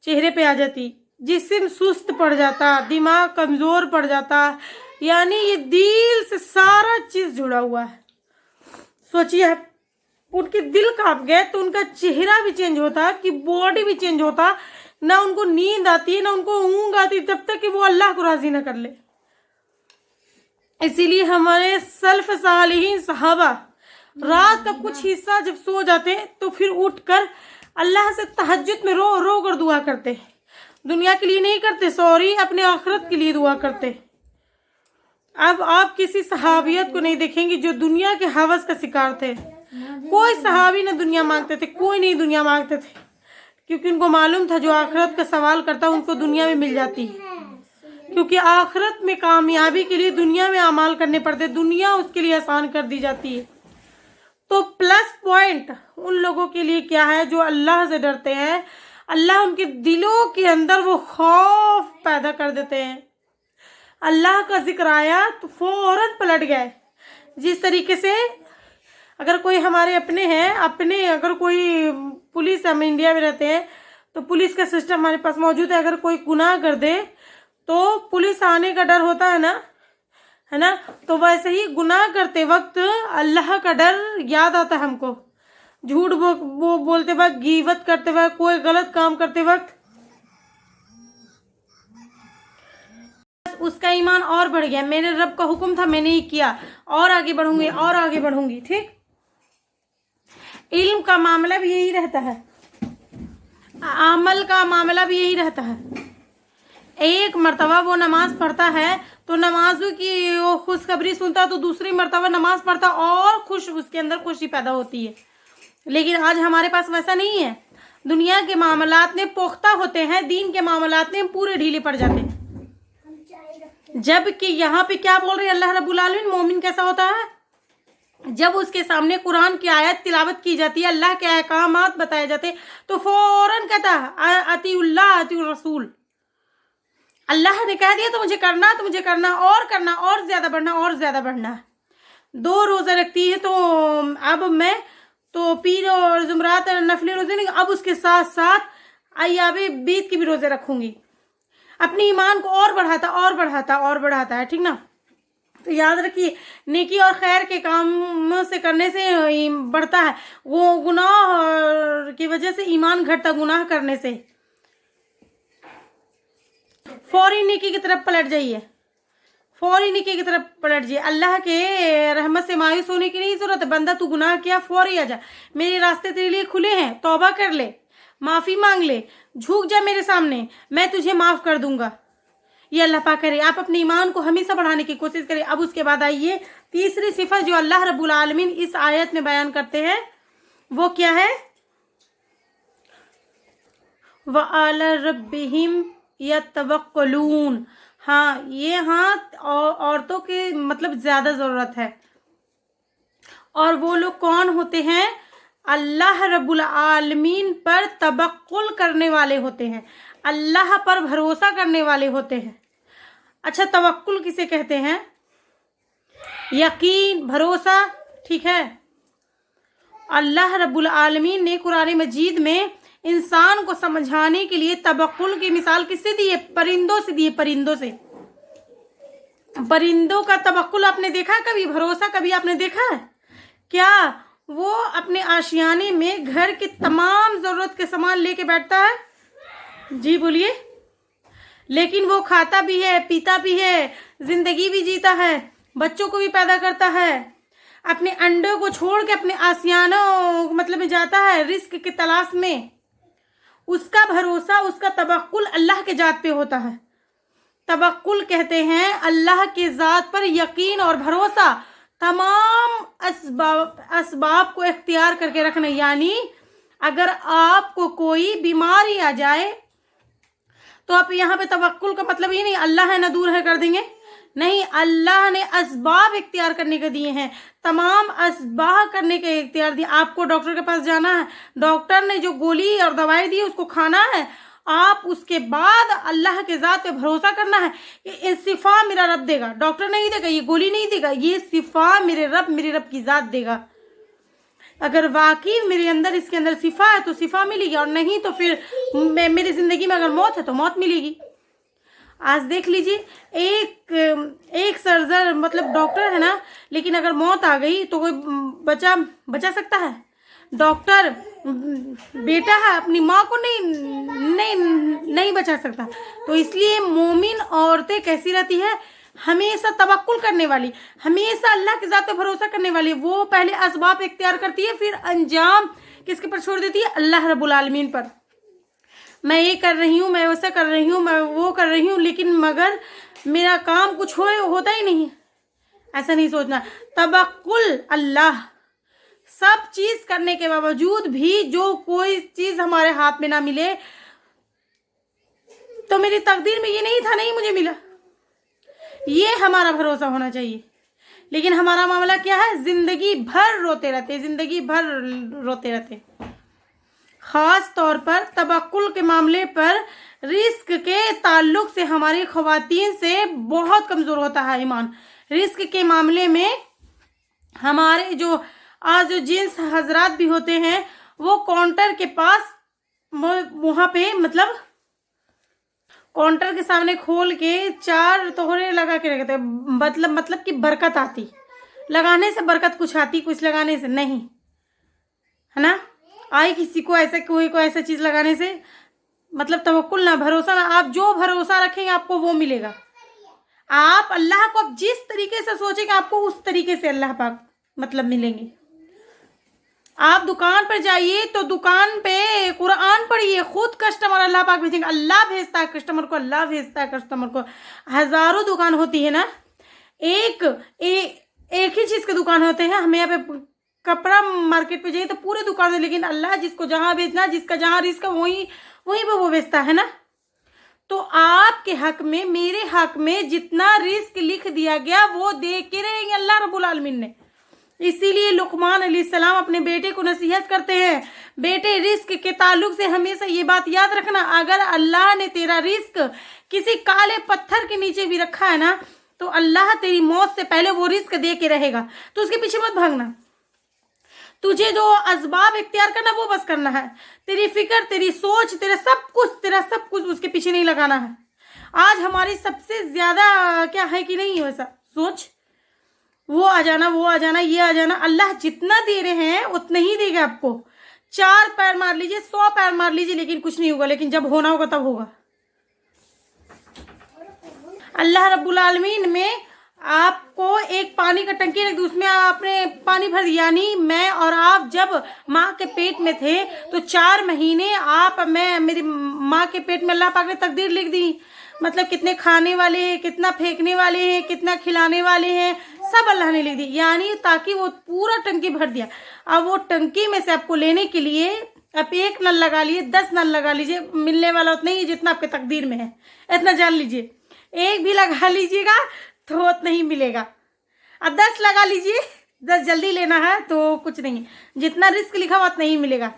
चेहरे पे आ जाती, जिस्म सुस्त पड़ जाता, दिमाग कमज़ोर पड़ जाता, यानी ये दिल से सारा चीज़ जुड़ा हुआ है। सोचिए, उनके दिल कांप गए तो उनका चेहरा भी चेंज होता, कि बॉडी भी चेंज होता, ना उनको नींद आती है ना उनको ऊँग आती, जब तक कि वो अल्लाह को राजी ना कर ले। इसीलिए हमारे सल्फ सालिहीन सहाबा रात का कुछ हिस्सा जब सो जाते तो फिर उठकर अल्लाह से तहज्जुद में रो रो कर दुआ करते। दुनिया के लिए नहीं करते, सॉरी, अपने आखिरत के लिए दुआ करते। अब आप किसी सहाबियत को नहीं देखेंगे जो दुनिया के हवस का शिकार थे। कोई सहाबी ना दुनिया मांगते थे, कोई नहीं दुनिया मांगते थे, क्योंकि उनको मालूम था जो आखिरत का सवाल करता उनको दुनिया में मिल जाती है। क्योंकि आखिरत में कामयाबी के लिए दुनिया में अमाल करने पड़ते, दुनिया उसके लिए आसान कर दी जाती है। तो प्लस पॉइंट उन लोगों के लिए क्या है जो अल्लाह से डरते हैं, अल्लाह उनके दिलों के अंदर वो खौफ पैदा कर देते हैं। अल्लाह का जिक्र आया तो फौरन पलट गए। जिस तरीके से अगर कोई हमारे अपने हैं, अपने अगर कोई पुलिस, हम इंडिया में रहते हैं तो पुलिस का सिस्टम हमारे पास मौजूद है। अगर कोई गुनाह कर दे तो पुलिस आने का डर होता है ना, तो वैसे ही गुनाह करते वक्त अल्लाह का डर याद आता है हमको। झूठ वो बोलते वक्त, गीबत करते वक्त, कोई गलत काम करते वक्त उसका ईमान और बढ़ गया, मेरे रब का हुक्म था मैंने ही किया, और आगे बढ़ूंगी और आगे बढ़ूंगी। ठीक, इल्म का मामला भी यही रहता है, अमल का मामला भी यही रहता है। एक मर्तबा वो नमाज पढ़ता है तो नमाजों की वो खुशखबरी सुनता, तो दूसरी मर्तबा नमाज पढ़ता और उसके अंदर खुशी पैदा होती है। लेकिन आज हमारे पास वैसा नहीं है। दुनिया के मामलात में पुख्ता होते हैं, दीन के मामलात में पूरे ढीले पड़ जाते हैं। जबकि यहाँ पे क्या बोल रहे हैं अल्लाह रब्बुल आलमीन, मोमिन कैसा होता है, जब उसके सामने कुरान की आयत तिलावत की जाती है, अल्लाह के अहकामात बताए जाते, तो फौरन कहता है अतीउल्लाह अतीउर रसूल। अल्लाह ने कह दिया तो मुझे करना, तो मुझे करना और ज्यादा बढ़ना, और ज्यादा बढ़ना। 2 रोजे रखती है तो अब मैं तो पीर और जुमरात नफली रोजे नहीं, अब उसके साथ साथ अय्याबे बीत की भी रोजे रखूंगी। अपने ईमान को और बढ़ाता है। ठीक ना, तो याद रखिए, नेकी और खैर के काम से करने से बढ़ता है, वो गुनाह की वजह से ईमान घटता, गुनाह करने से। फौरी नेकी की तरफ पलट जाइए, अल्लाह के रहमत से मायूस होने की नहीं जरूरत है। बंदा तू गुनाह किया, फौरी आ जा, मेरे रास्ते तेरे लिए खुले हैं, तौबा कर ले, माफी मांग ले, झुक जा मेरे सामने, मैं तुझे माफ कर दूंगा। ये अल्लाह पाक करे। आप अपने ईमान को हमेशा बढ़ाने की कोशिश करें। अब उसके बाद आइए तीसरी सिफत जो अल्लाह रब्बुल आलमीन इस आयत में बयान करते हैं, वो क्या है, व अला रब्बिहिम यतवक्कलून। हाँ, ये औरतों के मतलब ज्यादा जरूरत है। और वो लोग कौन होते हैं? अल्लाह रब्बुल आलमीन पर तवक्कुल करने वाले होते हैं, अल्लाह पर भरोसा करने वाले होते हैं। अच्छा, तवक्कुल किसे कहते हैं? यकीन, भरोसा, ठीक है। अल्लाह रब्बुल आलमीन ने कुरान मजीद में इंसान को समझाने के लिए तवक्कुल की मिसाल किससे दी है? परिंदों से दी है, परिंदों से। परिंदों का तवक्कुल आपने देखा है कभी? भरोसा कभी आपने देखा है क्या? वो अपने आशियाने में घर के तमाम जरूरत के सामान लेके बैठता है, जी बोलिए, लेकिन वो खाता भी है, पीता भी है, जिंदगी भी जीता है, बच्चों को भी पैदा करता है, अपने अंडों को छोड़ के अपने आशियानों मतलब में जाता है रिस्क की तलाश में। उसका भरोसा, उसका तवक्कुल अल्लाह के जात पे होता है। तवक्कुल कहते हैं अल्लाह के जात पर यकीन और भरोसा, तमाम असबाब को इख्तियार करके रखना। यानी अगर आपको कोई बीमारी आ जाए तो आप यहाँ पे तवक्कुल का मतलब ये नहीं अल्लाह है ना दूर है कर देंगे, नहीं, अल्लाह ने असबाब इख्तियार करने के दिए हैं, तमाम असबाब करने के इख्तियार दिए। आपको डॉक्टर के पास जाना है, डॉक्टर ने जो गोली और दवाई दी उसको खाना है, आप उसके बाद अल्लाह के ज़ात पे भरोसा करना है कि शिफा मेरा रब देगा, डॉक्टर नहीं देगा, ये गोली नहीं देगा, ये शिफा मेरे रब की ज़ात देगा। अगर वाकई मेरे अंदर इसके अंदर शिफा है तो शिफा मिलेगी, और नहीं तो फिर मेरी ज़िंदगी में अगर मौत है तो मौत मिलेगी। आज देख लीजिए, एक सर्जन मतलब डॉक्टर है ना, लेकिन अगर मौत आ गई तो कोई बचा सकता है? डॉक्टर बेटा है, अपनी माँ को नहीं बचा सकता। तो इसलिए मोमिन औरतें कैसी रहती है? हमेशा तवक्कुल करने वाली, हमेशा अल्लाह के ज़ात पे भरोसा करने वाली। वो पहले असबाब इख्तियार करती है, फिर अंजाम किसके पर छोड़ देती है? अल्लाह रब्बुल आलमीन पर। मैं ये कर रही हूँ, मैं वैसा कर रही हूँ, मैं वो कर रही हूँ, लेकिन मगर मेरा काम कुछ होता ही नहीं, ऐसा नहीं सोचना। तवक्कुल अल्लाह, सब चीज करने के बावजूद भी जो कोई चीज हमारे हाथ में ना मिले तो मेरी तकदीर में ये नहीं था, नहीं मुझे मिला, ये हमारा भरोसा होना चाहिए। लेकिन हमारा मामला क्या है? जिंदगी भर रोते रहते। खास तौर पर तवक्कुल के मामले पर रिस्क के ताल्लुक से हमारी ख़वातीन से बहुत कमज़ोर होता है ईमान। रिस्क के मामले में हमारे जो आज जो जिन्स हजरात भी होते हैं वो काउंटर के पास वहाँ पे मतलब काउंटर के सामने खोल के 4 तोहरे लगा के रखते हैं, मतलब कि बरकत आती, लगाने से बरकत कुछ आती, कुछ लगाने से नहीं, है ना। आई किसी को ऐसा, कोई को ऐसा चीज़ लगाने से मतलब तवक्कुल ना, भरोसा ना। आप जो भरोसा रखेंगे आपको वो मिलेगा। आप अल्लाह को आप जिस तरीके से सोचेंगे आपको उस तरीके से अल्लाह पाक मतलब मिलेंगे। आप दुकान पर जाइए तो दुकान पे कुरान पढ़िए, खुद कस्टमर अल्लाह पाक भेजेंगे, अल्लाह भेजता है कस्टमर को, अल्लाह भेजता है कस्टमर को। हजारों दुकान होती है ना, एक ही चीज़ की दुकान होते हैं। हमें यहाँ पे कपड़ा मार्केट पे जाइए तो पूरे दुकान है, लेकिन अल्लाह जिसको जहाँ भेजना, जिसका जहाँ रिस्क वहीं पे वो भेजता है ना। तो आपके हक में, मेरे हक में जितना रिस्क लिख दिया गया वो दे के रहेंगे अल्लाह रब्बुल आलमीन ने। इसीलिए लुकमान अलैहिस्सलाम अपने बेटे को नसीहत करते हैं, बेटे रिस्क के ताल्लुक से हमेशा ये बात याद रखना, अगर अल्लाह ने तेरा रिस्क किसी काले पत्थर के नीचे भी रखा है ना तो अल्लाह तेरी मौत से पहले वो रिस्क दे के रहेगा। तो उसके पीछे मत भागना, तुझे जो असबाब इख्तियार करना वो बस करना है। तेरी फिक्र, तेरी सोच, तेरा सब कुछ उसके पीछे नहीं लगाना है। आज हमारी सबसे ज्यादा क्या है कि नहीं वैसा सोच, वो आ जाना, ये आ जाना। अल्लाह जितना दे रहे हैं उतना ही देगा आपको। 4 पैर मार लीजिए, 100 पैर मार लीजिए, लेकिन कुछ नहीं होगा। लेकिन जब होना होगा तब होगा। अल्लाह रब्बुल आलमीन में आपको एक पानी का टंकी रख दी, उसमें आपने पानी भर दिया। यानी मैं और आप जब माँ के पेट में थे तो 4 महीने मेरी माँ के पेट में अल्लाह पाक ने तकदीर लिख दी। मतलब कितने खाने वाले हैं, कितना फेंकने वाले हैं, कितना खिलाने वाले हैं, सब अल्लाह ने लिख दी। यानी ताकि वो पूरा टंकी भर दिया। अब वो टंकी में से आपको लेने के लिए आप 1 नल लगा लिए, 10 नल लगा लीजिए, मिलने वाला उतना ही जितना आपके तकदीर में है, इतना जान लीजिए। 1 भी लगा लीजिएगा तो उतना ही मिलेगा, और 10 लगा लीजिए जल्दी लेना है तो कुछ नहीं, जितना रिस्क लिखा हुआ उतना नहीं मिलेगा।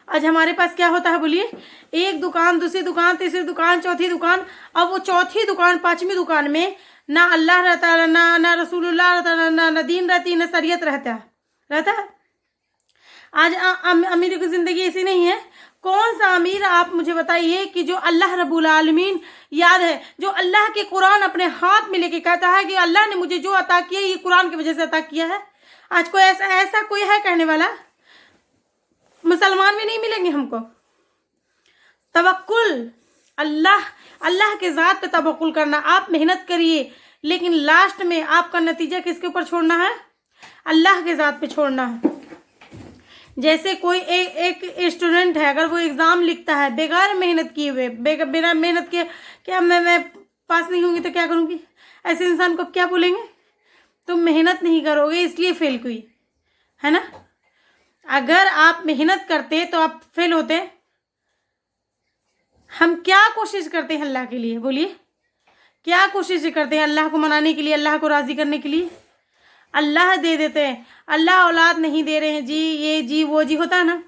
आज हमारे पास क्या होता है बोलिए, एक दुकान, दूसरी दुकान, तीसरी दुकान, चौथी दुकान। अब वो चौथी दुकान, पांचवी दुकान में ना अल्लाह रहता है, ना रसूलुल्लाह रहता है, ना दीन रहती, ना शरीयत रहता है। आज अमीर की जिंदगी ऐसी नहीं है। कौन सा अमीर आप मुझे बताइए कि जो अल्लाह रब्बुल आलमीन याद है, जो अल्लाह के कुरान अपने हाथ में लेके कहता है कि अल्लाह ने मुझे जो अता किया ये कुरान की वजह से अता किया है। आज कोई ऐसा कोई है कहने वाला? मुसलमान भी नहीं मिलेंगे हमको। तवक्कुल, अल्लाह के ज़ात पे तवक्कुल करना। आप मेहनत करिए, लेकिन लास्ट में आपका नतीजा किसके ऊपर छोड़ना है? अल्लाह के ज़ात पे छोड़ना है। जैसे कोई एक स्टूडेंट है, अगर वो एग्ज़ाम लिखता है बेकार मेहनत किए हुए, बिना मेहनत के, क्या मैं पास नहीं होंगी तो क्या करूँगी, ऐसे इंसान को क्या बोलेंगे? तुम मेहनत नहीं करोगे इसलिए फेल हुई, है ना। अगर आप मेहनत करते तो आप फेल होते। हम क्या कोशिश करते हैं अल्लाह के लिए, बोलिए क्या कोशिश करते हैं अल्लाह को मनाने के लिए, अल्लाह को राज़ी करने के लिए? अल्लाह दे देते हैं, अल्लाह औलाद नहीं दे रहे हैं जी, ये जी वो जी, होता है ना,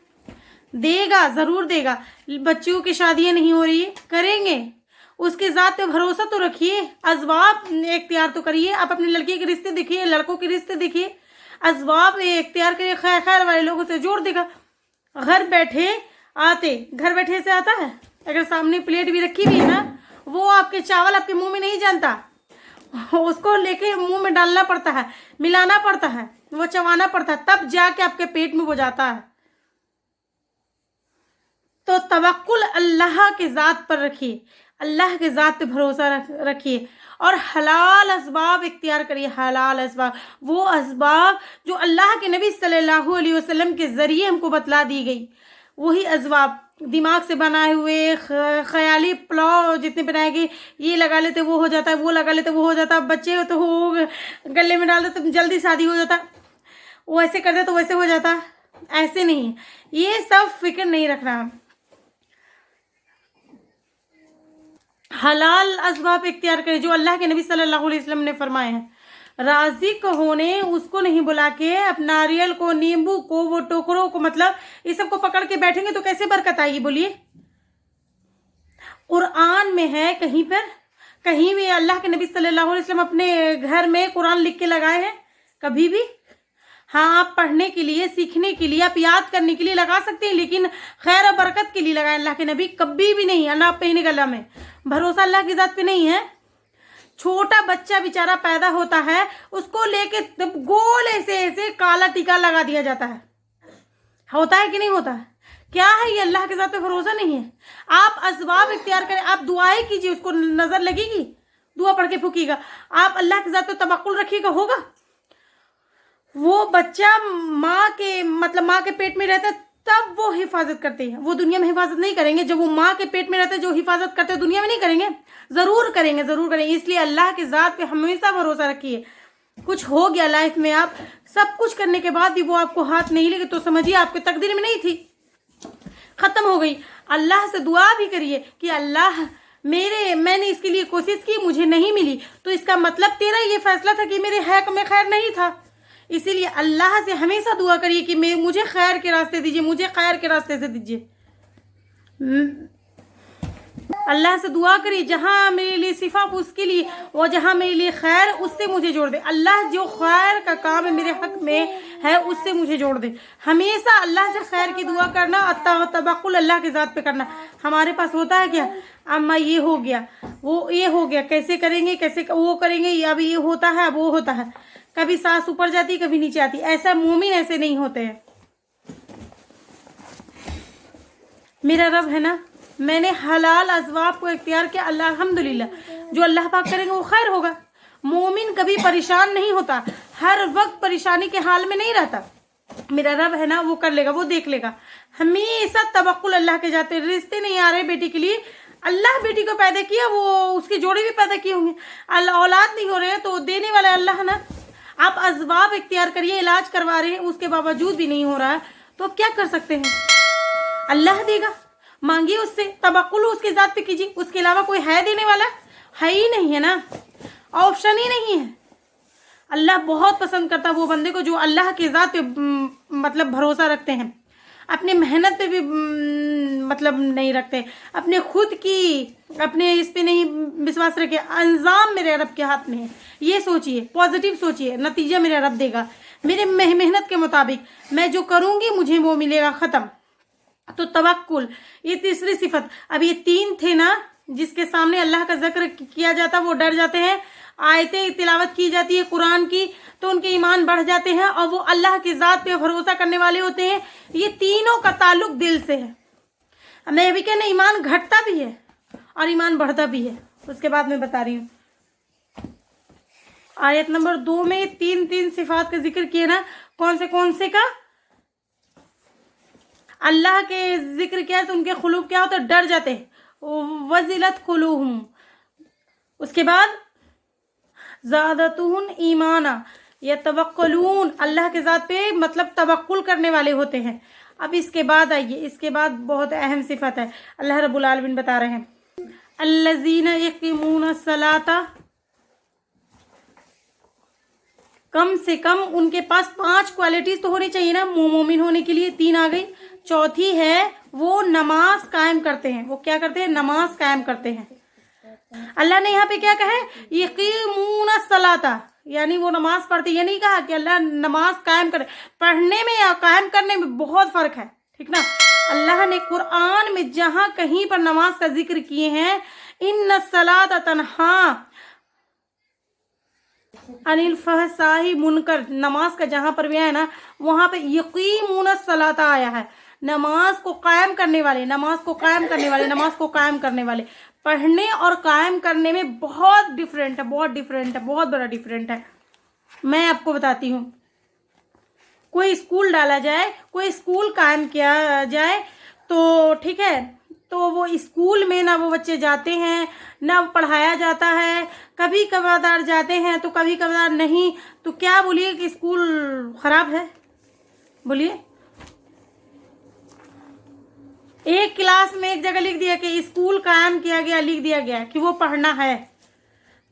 देगा, ज़रूर देगा। बच्चियों की शादियाँ नहीं हो रही है, करेंगे, उसके ज़ात पे भरोसा तो रखिए, असबाब इख्तियार तो करिए। आप अपनी लड़की के रिश्ते देखिए, लड़कों के रिश्ते देखिए, असबाब इख्तियार करिए, खैर वाले लोगों से जोड़ देगा। घर बैठे से आता है। अगर सामने प्लेट भी रखी हुई है ना, वो आपके चावल आपके मुंह में नहीं जानता, उसको लेके मुंह में डालना पड़ता है, मिलाना पड़ता है, वो चबाना पड़ता है, तब जाके आपके पेट में वो जाता है। तो तवक्कुल अल्लाह के ज़ात पर रखिए, अल्लाह के ज़ात पे भरोसा रखिए और हलाल असबाब इख्तियार करिए। हलाल असबाब, वो असबाब जो अल्लाह के नबी सल्लल्लाहु अलैहि वसल्लम के ज़रिए हमको बतला दी गई, वही असबाब। दिमाग से बनाए हुए ख्याली पुलाव जितने बनाए गए, ये लगा लेते वो हो जाता है, वो लगा लेते वो हो जाता है, बच्चे हो तो हो गले में डाल दे तो जल्दी शादी हो जाता, वो ऐसे कर दे तो वैसे हो जाता। ऐसे नहीं, ये सब फिक्र नहीं रखना। हलाल असबाब इख्तियार करें जो अल्लाह के नबी सल्लल्लाहु अलैहि वसल्लम ने फरमाए हैं। राज़िक होने उसको नहीं बुला के, अब नारियल को, नींबू को, वो टोकरों को, मतलब इस सब को पकड़ के बैठेंगे तो कैसे बरकत आएगी, बोलिए। कुरान में है कहीं पर, कहीं भी अल्लाह के नबी सल्लल्लाहु अलैहि वसल्लम अपने घर में कुरान लिख के लगाए हैं कभी भी? हाँ, आप पढ़ने के लिए, सीखने के लिए, आप याद करने के लिए लगा सकते हैं, लेकिन खैर और बरकत के लिए लगाए अल्लाह के नबी कभी भी नहीं। अल्लाह पे ही गला में भरोसा अल्लाह की ज़ात पे नहीं है। छोटा बच्चा बेचारा पैदा होता है, उसको लेके गोल ऐसे काला टीका लगा दिया जाता है, होता है कि नहीं होता है? क्या है ये? अल्लाह के साथ पे भरोसा नहीं है। आप असबाब इख्तियार करें, आप दुआएं कीजिए, उसको नजर लगेगी, दुआ पढ़ के फूकीगा। आप अल्लाह के साथ पे तवक्कुल रखिएगा, होगा। वो बच्चा माँ के पेट में रहता है तब वो हिफाजत करते हैं, वो दुनिया में हिफाजत नहीं करेंगे। जब वो माँ के पेट में रहते हैं, जो हिफाजत करते हैं दुनिया में नहीं करेंगे, जरूर करेंगे। इसलिए अल्लाह के ज़ात पे हमेशा भरोसा रखिए। कुछ हो गया लाइफ में, आप सब कुछ करने के बाद भी वो आपको हाथ नहीं लगे तो समझिए आपके तकदीर में नहीं थी, खत्म हो गई। अल्लाह से दुआ भी करिए कि अल्लाह मैंने इसके लिए कोशिश की, मुझे नहीं मिली, तो इसका मतलब तेरा ये फैसला था कि मेरे हक में खैर नहीं था। इसीलिए अल्लाह से हमेशा दुआ करिए कि मुझे खैर के रास्ते दीजिए, मुझे खैर के रास्ते से दीजिए। अल्लाह से दुआ करिए, जहाँ मेरे लिए सिफाफ उसके लिए, और जहाँ मेरे लिए खैर उससे मुझे जोड़ दे। अल्लाह जो खैर का काम है मेरे हक में है उससे मुझे जोड़ दे। हमेशा अल्लाह से खैर की दुआ करना, तवक्कुल अल्लाह के ज़ात पे करना। हमारे पास होता है क्या, अम्मा ये हो गया, वो ये हो गया, कैसे करेंगे, कैसे वो करेंगे, अब ये होता है, अब वो होता है। कभी सांस ऊपर जाती, कभी नीचे आती। ऐसा मोमिन ऐसे नहीं होते हैं। मेरा रब है ना, मैंने हलाल असबाब को इख्तियार किया, अल्हम्दुलिल्लाह, जो अल्लाह पाक करेंगे वो खैर होगा। मोमिन कभी परेशान नहीं होता, हर वक्त परेशानी के हाल में नहीं रहता। मेरा रब है ना, वो कर लेगा, वो देख लेगा। हमेशा तवक्कुल अल्लाह के जाते। रिश्ते नहीं आ रहे बेटी के लिए, अल्लाह बेटी को पैदा किया, वो उसके जोड़े भी पैदा किए होंगे। औलाद नहीं हो रहे तो देने वाला अल्लाह ना। आप असबाब इख्तियार करिए, इलाज करवा रहे हैं, उसके बावजूद भी नहीं हो रहा है तो आप क्या कर सकते हैं? अल्लाह देगा, मांगिए उससे, तवक्कुल उसके ज़ात पे कीजिए। उसके अलावा कोई है देने वाला? है ही नहीं, है ना, ऑप्शन ही नहीं है। अल्लाह बहुत पसंद करता है वो बंदे को जो अल्लाह की ज़ात पे मतलब भरोसा रखते हैं, अपनी मेहनत पे भी मतलब नहीं रखते, अपने खुद की अपने इस पे नहीं विश्वास रखे, अंजाम मेरे रब के हाथ में है। ये सोचिए, पॉजिटिव सोचिए, नतीजा मेरा रब देगा, मेरे मेहनत के मुताबिक मैं जो करूँगी मुझे वो मिलेगा, ख़त्म। तो तवक्कुल, ये तीसरी सिफत। अब ये तीन थे ना जिसके सामने अल्लाह का जिक्र किया जाता वो डर जाते हैं, आयतें तिलावत की जाती है कुरान की तो उनके ईमान बढ़ जाते हैं और वो अल्लाह की ज़ात पे भरोसा करने वाले होते हैं। ये तीनों का ताल्लुक दिल से है। मैं भी कहना ईमान घटता भी है और ईमान बढ़ता भी है, उसके बाद मैं बता रही हूँ। आयत नंबर 2 में तीन सिफात का जिक्र किया ना, कौन से का? अल्लाह के जिक्र किया तो उनके खुलूब क्या होता है? डर जाते हैं, वजिलत कुलूहुम। उसके बाद ज़ादतुहुम ईमाना यतवक्कलून, अल्लाह के ज़ात पे मतलब तवक्कुल करने वाले होते हैं। अब इसके बाद आइए, इसके बाद बहुत अहम सिफत है, अल्लाह रब्बुल आलमीन बता रहे हैं अल्लज़ीना यक़ीमूना सलाता, कम से कम उनके पास 5 क्वालिटीज तो होनी चाहिए ना मोमिन होने के लिए। 3 आ गई, चौथी है वो नमाज कायम करते हैं। वो क्या करते हैं? नमाज कायम करते हैं। अल्लाह ने यहाँ पे क्या कहा है? यक़ीमूना सलाता, यानी वो नमाज पढ़ते। ये नहीं कहा कि अल्लाह नमाज कायम करे, पढ़ने में या कायम करने में बहुत फर्क है, ठीक ना। अल्लाह ने कुरान में जहां कहीं पर नमाज का जिक्र किए हैं, इन्ना सलाता तन्हा अनिल फहशाई मुनकर, नमाज का जहां पर भी आया ना वहां पे यक़ीमूना सलाता आया है। नमाज को कायम करने वाले, नमाज को कायम करने वाले, नमाज को कायम करने वाले। पढ़ने और कायम करने में बहुत डिफरेंट है, बहुत डिफरेंट है, बहुत बड़ा डिफरेंट है। मैं आपको बताती हूँ, कोई स्कूल डाला जाए, कोई स्कूल कायम किया जाए तो ठीक है, तो वो स्कूल में ना वो बच्चे जाते हैं ना पढ़ाया जाता है, कभी कभार जाते हैं तो कभी कभार नहीं, तो क्या बोलिए कि स्कूल खराब है? बोलिए। एक क्लास में एक जगह लिख दिया कि स्कूल कायम किया गया, लिख दिया गया कि वो पढ़ना है।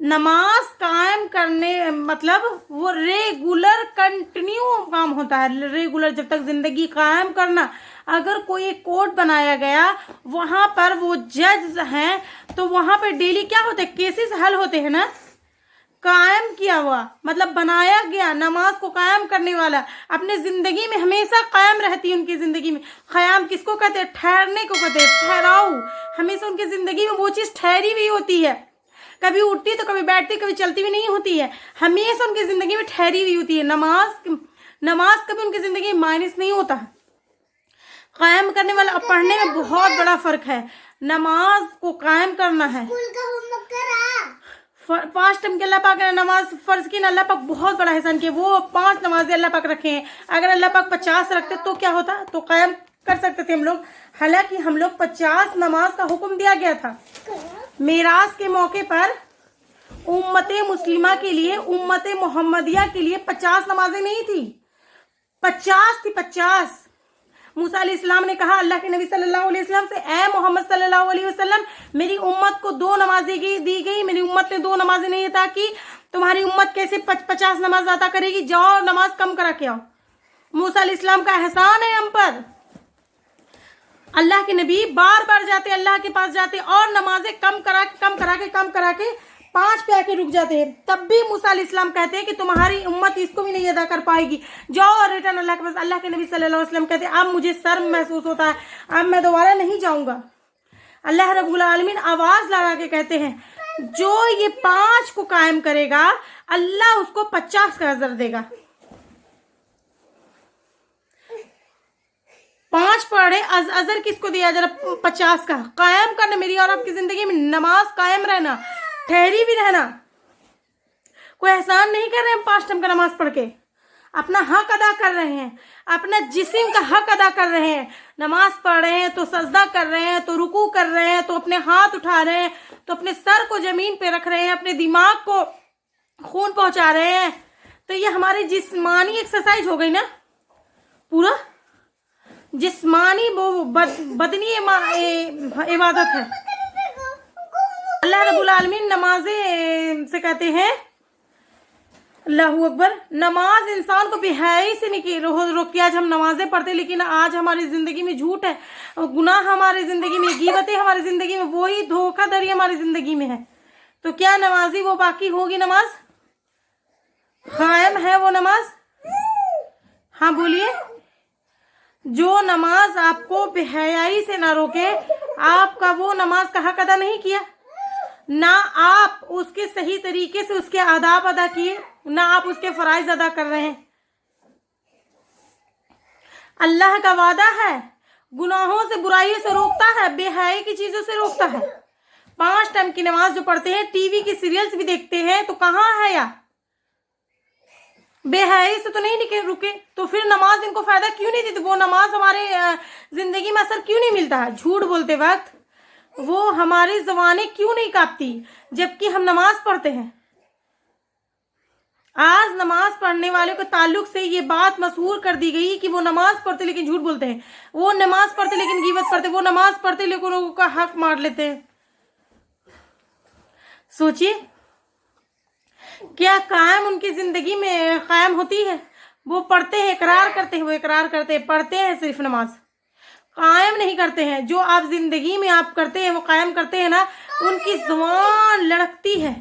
नमाज कायम करने मतलब वो रेगुलर कंटिन्यू काम होता है, रेगुलर जब तक जिंदगी कायम करना। अगर कोई एक कोर्ट बनाया गया, वहां पर वो जज हैं तो वहां पर डेली क्या होते हैं? केसेस हल होते हैं ना। कायम किया हुआ मतलब बनाया गया, नमाज को कायम करने वाला अपने जिंदगी में हमेशा कायम रहती है। उनकी जिंदगी में क़याम किसको कहते हैं? ठहरने को कहते हैं, ठहराव। हमेशा उनकी जिंदगी में वो चीज ठहरी हुई होती है, कभी उठती तो कभी बैठती, कभी चलती भी नहीं होती है, हमेशा उनकी जिंदगी में ठहरी हुई होती है। नमाज कभी उनकी जिंदगी में माइनस नहीं होता है। कायम करने वाला और पढ़ने में बहुत बड़ा फर्क है। नमाज को कायम करना है, 5 टाइम के अल्लाह पाक ने नमाज फर्ज की ना, अल्लाह पाक बहुत बड़ा एहसान किया। वो 5 नमाजें अल्लाह पाक रखे हैं। अगर अल्लाह पाक 50 रखते तो क्या होता? तो कायम कर सकते थे हम लोग। हालांकि हम लोग 50 नमाज का हुक्म दिया गया था। मेराज के मौके पर उम्मते मुस्लिमा के लिए, उम्मते मोहम्मदिया के लिए 50 नमाजें नहीं थी, 50 थी, 50। मूसा अलैहिस्सलाम ने कहा अल्लाह के नबी सल्लल्लाहु अलैहि वसल्लम से, ए मोहम्मद सल्लल्लाहु अलैहि वसल्लम, मेरी उम्मत को 2 नमाजें दी गई, मेरी उम्मत ने 2 नमाजें नहीं अता की, तुम्हारी उम्मत कैसे 50 नमाज अता करेगी? जाओ नमाज कम करा के आओ। मूसा अलैहिस्सलाम का एहसान है हम पर। अल्लाह के नबी बार बार जाते, अल्लाह के पास जाते और नमाजें कम करा के 5 पे आके रुक जाते हैं। तब भी मूसा अलैहिस्सलाम कहते हैं कि तुम्हारी उम्मत इसको भी नहीं अदा कर पाएगी, जाओ और रिटर्न अल्लाह के पास। अल्लाह के नबी सल्लल्लाहु अलैहि वसल्लम कहते हैं अब मुझे शर्म महसूस होता है, अब मैं दोबारा नहीं जाऊंगा। अल्लाह रब्बुल आलमीन आवाज लगा के कहते हैं जो ये 5 को कायम करेगा अल्लाह उसको 50 का अजर देगा। 5 पढ़े अजर किसको दिया? जरा 50 का। कायम करना, मेरी और आपकी जिंदगी में नमाज कायम रहना, ठहरी भी रहना। कोई एहसान नहीं कर रहे हैं 5 टाइम का नमाज पढ़ के, अपना हक अदा कर रहे हैं, अपना जिस्म का हक अदा कर रहे हैं। नमाज पढ़ रहे हैं तो सजदा कर रहे हैं, तो रुकू कर रहे हैं, तो अपने हाथ उठा रहे हैं, तो अपने सर को जमीन पे रख रहे हैं, अपने दिमाग को खून पहुंचा रहे हैं। तो ये हमारी जिस्मानी एक्सरसाइज हो गई ना, पूरा जिस्मानी वो बदनी इबादत है। अल्लाह रब्बुल आलमीन नमाज़े से कहते हैं अल्लाहू अकबर। नमाज इंसान को बेहयाई से नहीं रोकती। आज हम नमाजें पढ़ते लेकिन आज हमारी जिंदगी में झूठ है, गुनाह हमारी जिंदगी में, गीबतें हमारी जिंदगी में, वही धोखाधड़ी हमारी जिंदगी में है। तो क्या नमाजी वो बाकी होगी नमाज? कायम है वो नमाज? हाँ बोलिए। जो नमाज आपको बेहयाई से ना रोके, आपका वो नमाज का हक अदा नहीं किया, ना आप उसके सही तरीके से उसके आदाब अदा किए, ना आप उसके फराइज अदा कर रहे हैं। अल्लाह का वादा है, गुनाहों से, बुराइयों से रोकता है, बेहयाई की चीजों से रोकता है। 5 टाइम की नमाज जो पढ़ते हैं, टीवी की सीरियल्स भी देखते हैं, तो कहाँ है या बेहयाई से तो नहीं रुके, तो फिर नमाज इनको फायदा क्यों नहीं देती? वो नमाज हमारे जिंदगी में असर क्यों नहीं मिलता है? झूठ बोलते वक्त वो हमारी ज़बानें क्यों नहीं कांपती जबकि हम नमाज पढ़ते हैं? आज नमाज पढ़ने वाले के ताल्लुक से ये बात मशहूर कर दी गई कि वो नमाज पढ़ते लेकिन झूठ बोलते हैं, वो नमाज पढ़ते लेकिन गीबत करते, वो नमाज पढ़ते लेकिन लोगों का हक मार लेते हैं। सोचिए, क्या कायम उनकी जिंदगी में कायम होती है? वो पढ़ते हैं, इकरार करते हैं, वो इकरार करते हैं, पढ़ते हैं, सिर्फ नमाज कायम नहीं करते हैं। जो आप जिंदगी में आप करते हैं वो कायम करते हैं ना, उनकी जुबान लड़कती है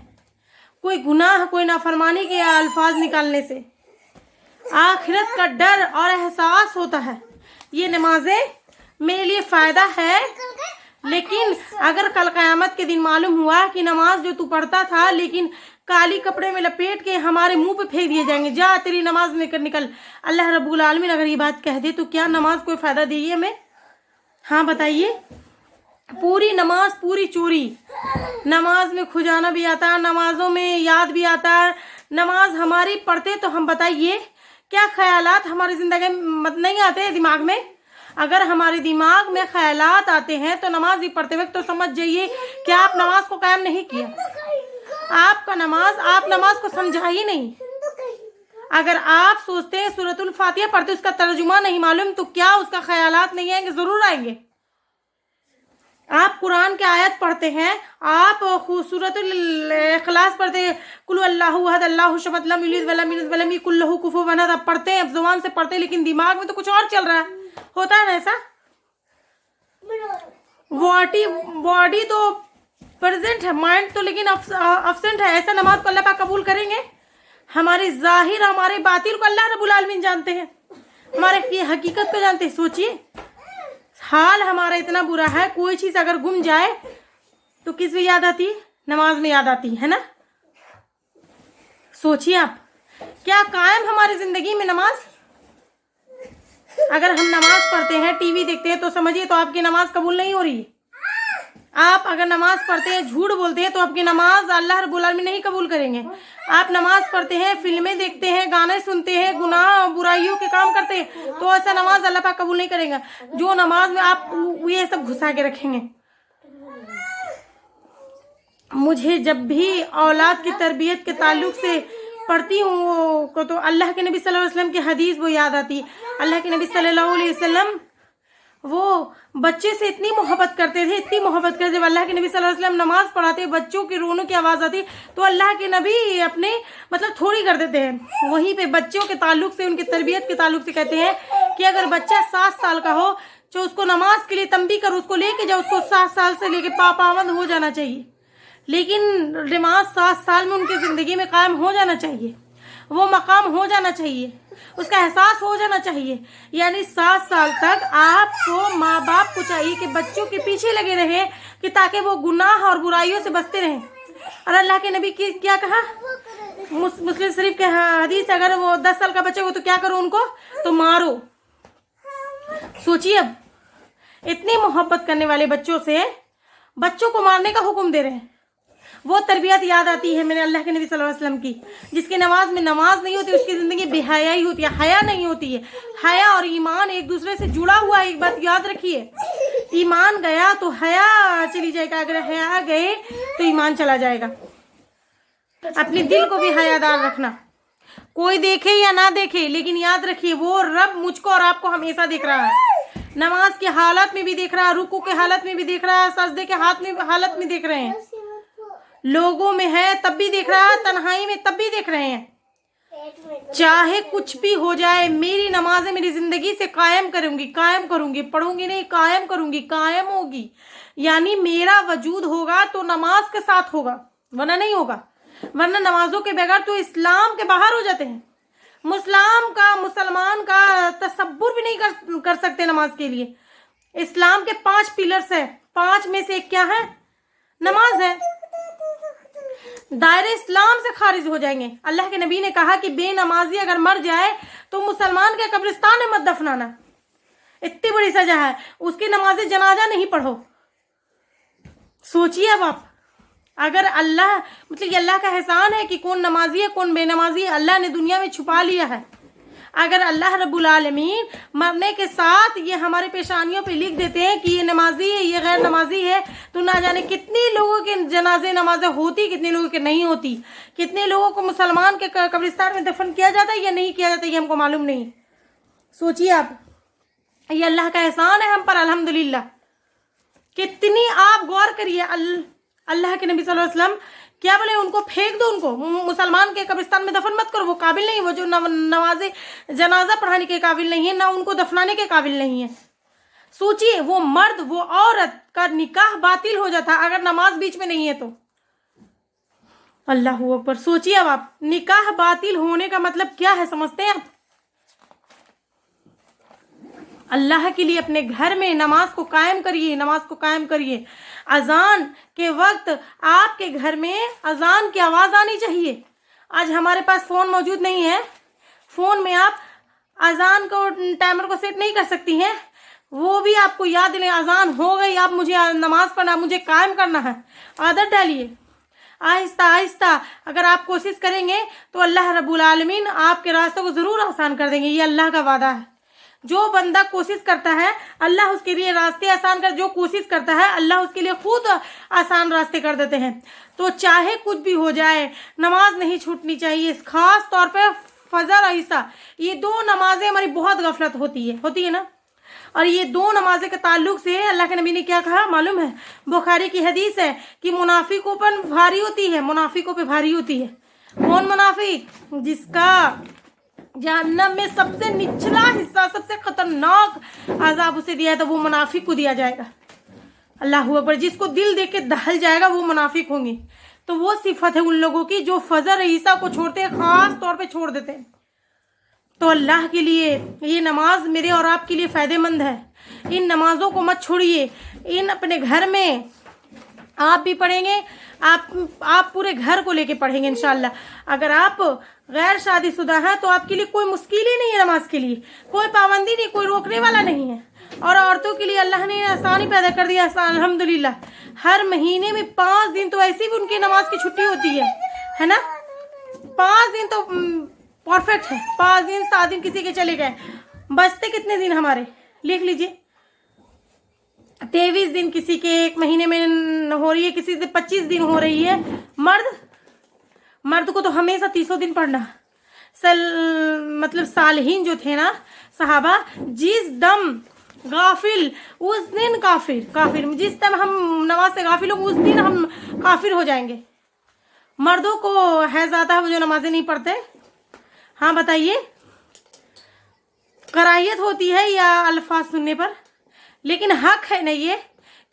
कोई गुनाह, कोई नाफरमानी के अल्फाज निकालने से। आखिरत का डर और एहसास होता है। ये नमाजें मेरे लिए फ़ायदा है, लेकिन अगर कल क़यामत के दिन मालूम हुआ कि नमाज जो तू पढ़ता था लेकिन काली कपड़े में लपेट के हमारे मुंह पे फेंक दिए जाएंगे, जा तेरी नमाज लेकर निकल, अल्लाह रब्बुल आलमीन अगर ये बात कह दे तो क्या नमाज कोई फ़ायदा देगी हमें? हाँ बताइए। पूरी नमाज पूरी चोरी। नमाज में खुजाना भी आता है, नमाजों में याद भी आता है। नमाज हमारी पढ़ते तो हम बताइए क्या ख्यालात हमारी जिंदगी में नहीं आते हैं दिमाग में? अगर हमारे दिमाग में ख्यालात आते हैं तो नमाज भी पढ़ते वक्त तो समझ जाइए कि आप नमाज को कायम नहीं किया। आपका नमाज, आप नमाज को समझा ही नहीं। अगर आप सोचते हैं सूरतुल फातिहा पढ़ते उसका तर्जुमा नहीं मालूम, तो क्या उसका ख्यालात नहीं आएंगे? जरूर आएंगे। आप कुरान के आयत पढ़ते हैं, आप सूरतुल इखलास पढ़ते हैं, कुल अल्लाहु अहद अल्लाहु समद लम यलिद वलम यूलद वलम यकुल लहू कुफुवन अहद, आप पढ़ते हैं, जुबान से पढ़ते हैं, लेकिन दिमाग में तो कुछ और चल रहा है। होता है ना ऐसा? बॉडी तो प्रेजेंट है, माइंड तो लेकिन अब्सेंट है। ऐसा नमाज को अल्लाह पाक कबूल करेंगे? हमारे जाहिर, हमारे बातिल को अल्लाह रब्बुल आलमीन जानते हैं, हमारे हकीकत को जानते हैं। सोचिए, हाल हमारा इतना बुरा है, कोई चीज़ अगर गुम जाए तो किस में याद आती है? नमाज में याद आती है ना। सोचिए आप, क्या कायम हमारी जिंदगी में नमाज? अगर हम नमाज पढ़ते हैं, टीवी देखते हैं, तो समझिए तो आपकी नमाज कबूल नहीं हो रही है। आप अगर नमाज पढ़ते हैं, झूठ बोलते हैं, तो आपकी नमाज अल्लाह रब्बुल आलमीन नहीं कबूल करेंगे। आप नमाज पढ़ते हैं, फिल्में देखते हैं, गाने सुनते हैं, गुनाह बुराइयों के काम करते हैं, तो ऐसा नमाज अल्लाह पाक कबूल नहीं करेगा। जो नमाज में आप ये सब घुसा के रखेंगे। मुझे जब भी औलाद की तरबियत के ताल्लुक से पढ़ती हूँ को, तो अल्लाह के नबी सल्लल्लाहु अलैहि वसल्लम की हदीस वो याद आती है। अल्लाह के नबी सल्लल्लाहु अलैहि वसल्लम वो बच्चे से इतनी मोहब्बत करते थे, इतनी मोहब्बत करते। जब अल्लाह के नबी सल्लल्लाहु अलैहि वसल्लम नमाज पढ़ाते, बच्चों के रोने की आवाज़ आती, तो अल्लाह के नबी अपने मतलब थोड़ी कर देते हैं। वहीं पे बच्चों के ताल्लुक से, उनकी तरबियत के ताल्लुक से कहते हैं कि अगर बच्चा 7 साल का हो तो उसको नमाज के लिए तंबी करो, उसको लेके जाओ, उसको 7 साल से लेके पाबंद हो जाना चाहिए। लेकिन नमाज 7 साल में उनकी ज़िंदगी में कायम हो जाना चाहिए, वो मकाम हो जाना चाहिए, उसका एहसास हो जाना चाहिए। यानी 7 साल तक आपको माँ बाप को चाहिए कि बच्चों के पीछे लगे रहें कि ताकि वो गुनाह और बुराइयों से बचते रहें। और अल्लाह के नबी की क्या कहा? मुस्लिम शरीफ के हदीस, अगर वो 10 साल का बच्चा हो तो क्या करो? उनको तो मारो। सोचिए, अब इतनी मोहब्बत करने वाले बच्चों से बच्चों को मारने का हुक्म दे रहे हैं। वो तरबियत याद आती है मैंने अल्लाह के नबी सल्लल्लाहु अलैहि वसल्लम की, जिसकी नमाज में नमाज नहीं होती, उसकी ज़िंदगी बेहयाई होती है, हया नहीं होती है। हया और ईमान एक दूसरे से जुड़ा हुआ है, एक बात याद रखिए। ईमान गया तो हया चली जाएगा, अगर हया गए तो ईमान चला जाएगा। अपने दिल को भी हयादार रखना, कोई देखे या ना देखे, लेकिन याद रखिए वो रब मुझको और आपको हमेशा देख रहा है। नमाज की हालत में भी देख रहा है, रुकू के हालत में भी देख रहा है, सजदे के हालत में देख रहे हैं, लोगों में है तब भी देख रहा है, तन्हाई में तब भी देख रहे हैं। चाहे कुछ भी हो जाए, मेरी नमाजें मेरी जिंदगी से कायम करूंगी, पढ़ूंगी नहीं, कायम करूंगी, कायम होगी। यानी मेरा वजूद होगा तो नमाज के साथ होगा, वरना नहीं होगा। वरना नमाजों के बगैर तो इस्लाम के बाहर हो जाते हैं। मुसलमान का तसब्बुर भी नहीं कर सकते नमाज के लिए। इस्लाम के 5 पिलर्स है, 5 में से एक क्या है? नमाज है। दायरे इस्लाम से खारिज हो जाएंगे। अल्लाह के नबी ने कहा कि बेनमाजी अगर मर जाए तो मुसलमान के कब्रिस्तान में मत दफनाना, इतनी बड़ी सजा है। उसकी नमाज जनाजा नहीं पढ़ो। सोचिए अब आप, अगर अल्लाह मतलब ये अल्लाह का एहसान है कि कौन नमाजी है कौन बेनमाजी है, अल्लाह ने दुनिया में छुपा लिया है। अगर अल्लाह रब्बुल आलमीन मरने के साथ ये हमारे पेशानियों पे लिख देते हैं कि ये नमाजी है ये गैर नमाजी है, तो ना जाने कितने लोगों के जनाजे नमाजें होती, कितने लोगों के नहीं होती, कितने लोगों को मुसलमान के कब्रिस्तान में दफन किया जाता है या नहीं किया जाता, ये हमको मालूम नहीं। सोचिए आप, ये अल्लाह का एहसान है हम पर, अल्हम्दुलिल्लाह। कितनी आप गौर करिए, अल्लाह के नबी सल्लल्लाहु अलैहि वसल्लम क्या बोले? उनको फेंक दो, उनको मुसलमान के कब्रिस्तान में दफन मत करो, वो काबिल नहीं, वो जो नमाजे जनाजा पढ़ाने के काबिल नहीं है, ना उनको दफनाने के काबिल नहीं है। सोचिए, वो मर्द वो औरत का निकाह बातिल हो जाता अगर नमाज बीच में नहीं है तो। अल्लाह अकबर। सोचिए अब आप, निकाह बातिल होने का मतलब क्या है, समझते हैं आप? अल्लाह के लिए अपने घर में नमाज को कायम करिए, नमाज को कायम करिए। अजान के वक्त आपके घर में अजान की आवाज़ आनी चाहिए। आज हमारे पास फ़ोन मौजूद नहीं है, फ़ोन में आप अजान को टाइमर को सेट नहीं कर सकती हैं, वो भी आपको याद दिलाएं अजान हो गई, आप मुझे नमाज पढ़ना, मुझे कायम करना है। आदत डालिए, आहिस्ता आहिस्ता अगर आप कोशिश करेंगे तो अल्लाह रब्बुल आलमीन आपके रास्तों को ज़रूर आसान कर देंगे। ये अल्लाह का वादा है। जो बंदा कोशिश करता है अल्लाह उसके लिए रास्ते आसान कर, जो कोशिश करता है अल्लाह उसके लिए खुद आसान रास्ते कर देते हैं। तो चाहे कुछ भी हो जाए, नमाज नहीं छूटनी चाहिए, खास तौर पे फजर और ईसा, ये 2 नमाजें हमारी बहुत गफलत होती है ना। और ये 2 नमाजें के ताल्लुक से अल्लाह के नबी ने क्या कहा मालूम है? बुखारी की हदीस है कि मुनाफिकों पर भारी होती है, मुनाफिकों पे भारी होती है। कौन मुनाफिक? जिसका जहन्नम में सबसे निचला हिस्सा, सबसे खतरनाक अजाब उसे दिया है, तो वो मुनाफिक को दिया जाएगा। अल्लाह अकबर। जिसको दिल देख के दहल जाएगा वो मुनाफिक होंगे। तो वो सिफत है उन लोगों की जो फजर ईसा को छोड़ते हैं, खास तौर पे छोड़ देते हैं। तो अल्लाह के लिए ये नमाज मेरे और आपके लिए फ़ायदेमंद है। इन नमाजों को मत छोड़िए। इन अपने घर में आप भी पढ़ेंगे, आप पूरे घर को लेके पढ़ेंगे इंशाल्लाह। अगर आप गैर शादीशुदा हैं तो आपके लिए कोई मुश्किल ही नहीं है, नमाज के लिए कोई पाबंदी नहीं, कोई रोकने वाला नहीं है। और औरतों के लिए अल्लाह ने आसानी पैदा कर दिया, अल्हम्दुलिल्लाह। हर महीने में 5 दिन तो ऐसी भी उनकी नमाज की छुट्टी होती है ना। 5 दिन तो परफेक्ट है। 5 दिन 7 दिन किसी के चले गए, बचते कितने दिन हमारे? लिख लीजिए, 23 दिन किसी के एक महीने में हो रही है, किसी से 25 दिन हो रही है। मर्द को तो हमेशा 30 दिन पढ़ना। मतलब सालहीन जो थे ना सहाबा, जिस दम गाफिल उस दिन काफिर जिस दम हम नमाज से गाफिल हो उस दिन हम काफिर हो जाएंगे। मर्दों को है ज़्यादा है वो जो नमाजें नहीं पढ़ते। हाँ बताइए, कराहियत होती है या अल्फाज सुनने पर? लेकिन हक है ना ये,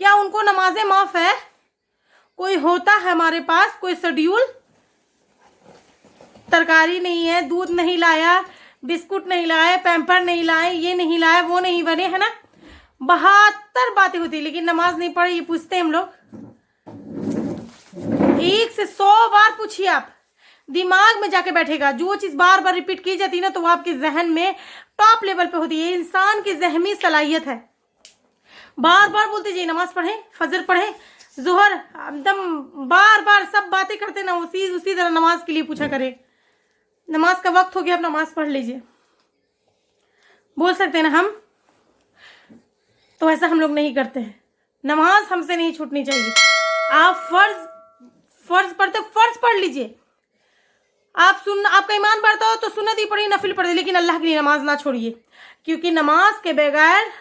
क्या उनको नमाजें माफ़ है? कोई होता है हमारे पास कोई शेड्यूल? तरकारी नहीं है, दूध नहीं लाया, बिस्कुट नहीं लाए, पैम्पर नहीं लाए, ये नहीं लाए, वो नहीं बने, है ना। 72 बातें होती, लेकिन नमाज नहीं पढ़ी, ये पूछते हैं हम लोग। 1 से 100 बार पूछिए आप, दिमाग में जाके बैठेगा। जो चीज़ बार बार रिपीट की जाती है ना, तो वो आपके जहन में टॉप लेवल पे होती है। इंसान की ज़हनी सलाहियत है। बार बार बोलते जाइए, नमाज पढ़ें, फजर पढ़ें, जोहर, एकदम बार बार सब बातें करते ना, उसी तरह नमाज के लिए पूछा करें। नमाज का वक्त हो गया, अब नमाज पढ़ लीजिए, बोल सकते हैं ना हम। तो ऐसा हम लोग नहीं करते हैं। नमाज हमसे नहीं छूटनी चाहिए। आप फर्ज पढ़ते, फर्ज पढ़ लीजिए। आपका ईमान बढ़ता हो तो सुन्नत ही पढ़िए, नफिल पढ़िए, लेकिन अल्लाह के लिए नमाज ना छोड़िए। क्योंकि नमाज के बगैर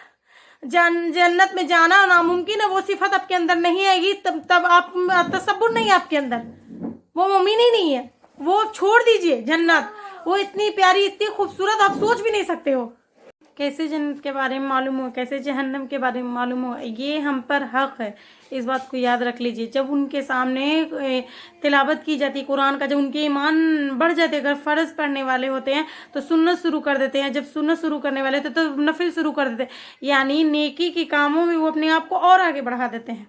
जन्नत में जाना नामुमकिन है। वो सिफत आपके अंदर नहीं आएगी, तब आप तसब्बुर नहीं है आपके अंदर, वो मुमीन ही नहीं है। वो छोड़ दीजिए जन्नत वो इतनी प्यारी, इतनी खूबसूरत, आप सोच भी नहीं सकते हो। कैसे जन्नत के बारे में मालूम हो, कैसे जहन्नम के बारे में मालूम हो, ये हम पर हक है। इस बात को याद रख लीजिए। जब उनके सामने तिलावत की जाती है कुरान का, जब उनके ईमान बढ़ जाते, अगर फ़र्ज़ पढ़ने वाले होते हैं तो सुन्नत शुरू कर देते हैं, जब सुन्नत शुरू करने वाले होते तो नफिल शुरू कर देते हैं, यानी नेकी के कामों में वो अपने आप को और आगे बढ़ा देते हैं।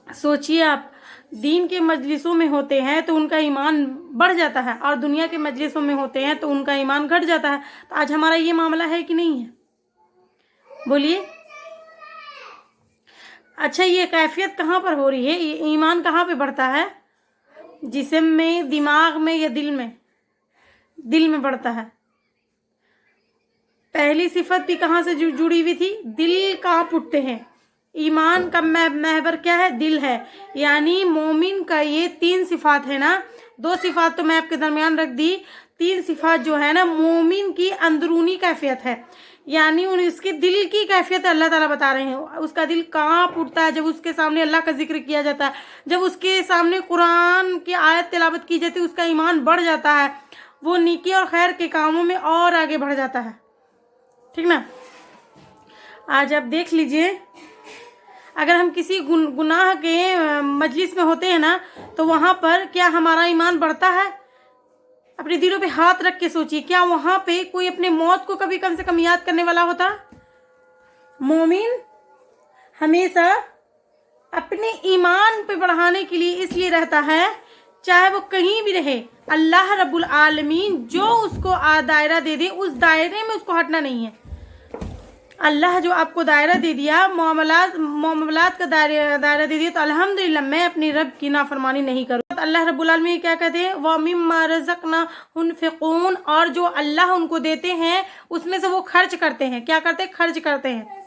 सोचिए आप, दीन के मजलिसों में होते हैं तो उनका ईमान बढ़ जाता है, और दुनिया के मजलिसों में होते हैं तो उनका ईमान घट जाता है। तो आज हमारा ये मामला है कि नहीं है, बोलिए। अच्छा, ये कैफियत कहाँ पर हो रही है, ईमान कहाँ पे बढ़ता है? जिस्म में, दिमाग में, या दिल में? दिल में बढ़ता है। पहली सिफत भी कहाँ से जुड़ी हुई थी? दिल कहाँ उठते हैं। ईमान का महवर क्या है? दिल है। यानी मोमिन का ये 3 सिफात है ना, 2 सिफात तो मैं आपके दरमियान रख दी, 3 सिफात जो है ना मोमिन की अंदरूनी कैफियत है, यानी उसके दिल की कैफियत अल्लाह ताला बता रहे हैं। उसका दिल कहाँ उठता है? जब उसके सामने अल्लाह का जिक्र किया जाता है, जब उसके सामने कुरान की आयत तिलावत की जाती है, उसका ईमान बढ़ जाता है, वो नेकी और खैर के कामों में और आगे बढ़ जाता है। ठीक ना। आज आप देख लीजिए, अगर हम किसी गुनाह के मजलिस में होते हैं ना, तो वहाँ पर क्या हमारा ईमान बढ़ता है? अपने दिलों पे हाथ रख के सोचिए, क्या वहाँ पे कोई अपने मौत को कभी कम से कम याद करने वाला होता? मोमिन हमेशा अपने ईमान पे बढ़ाने के लिए इसलिए रहता है, चाहे वो कहीं भी रहे, अल्लाह रब्बुल आलमीन जो उसको दायरा दे दे, उस दायरे में उसको हटना नहीं है। अल्लाह जो आपको दायरा दे दिया, मामलात का दायरा दे दिया, तो अल्हम्दुलिल्लाह मैं अपनी रब की नाफरमानी नहीं करूँ। अल्लाह रब्बुल आलमीन क्या कहते हैं? व मिम्मा रज़क़नाहुम युनफ़िक़ून, और जो अल्लाह उनको देते हैं उसमें से वो खर्च करते हैं। क्या करते हैं? खर्च करते हैं।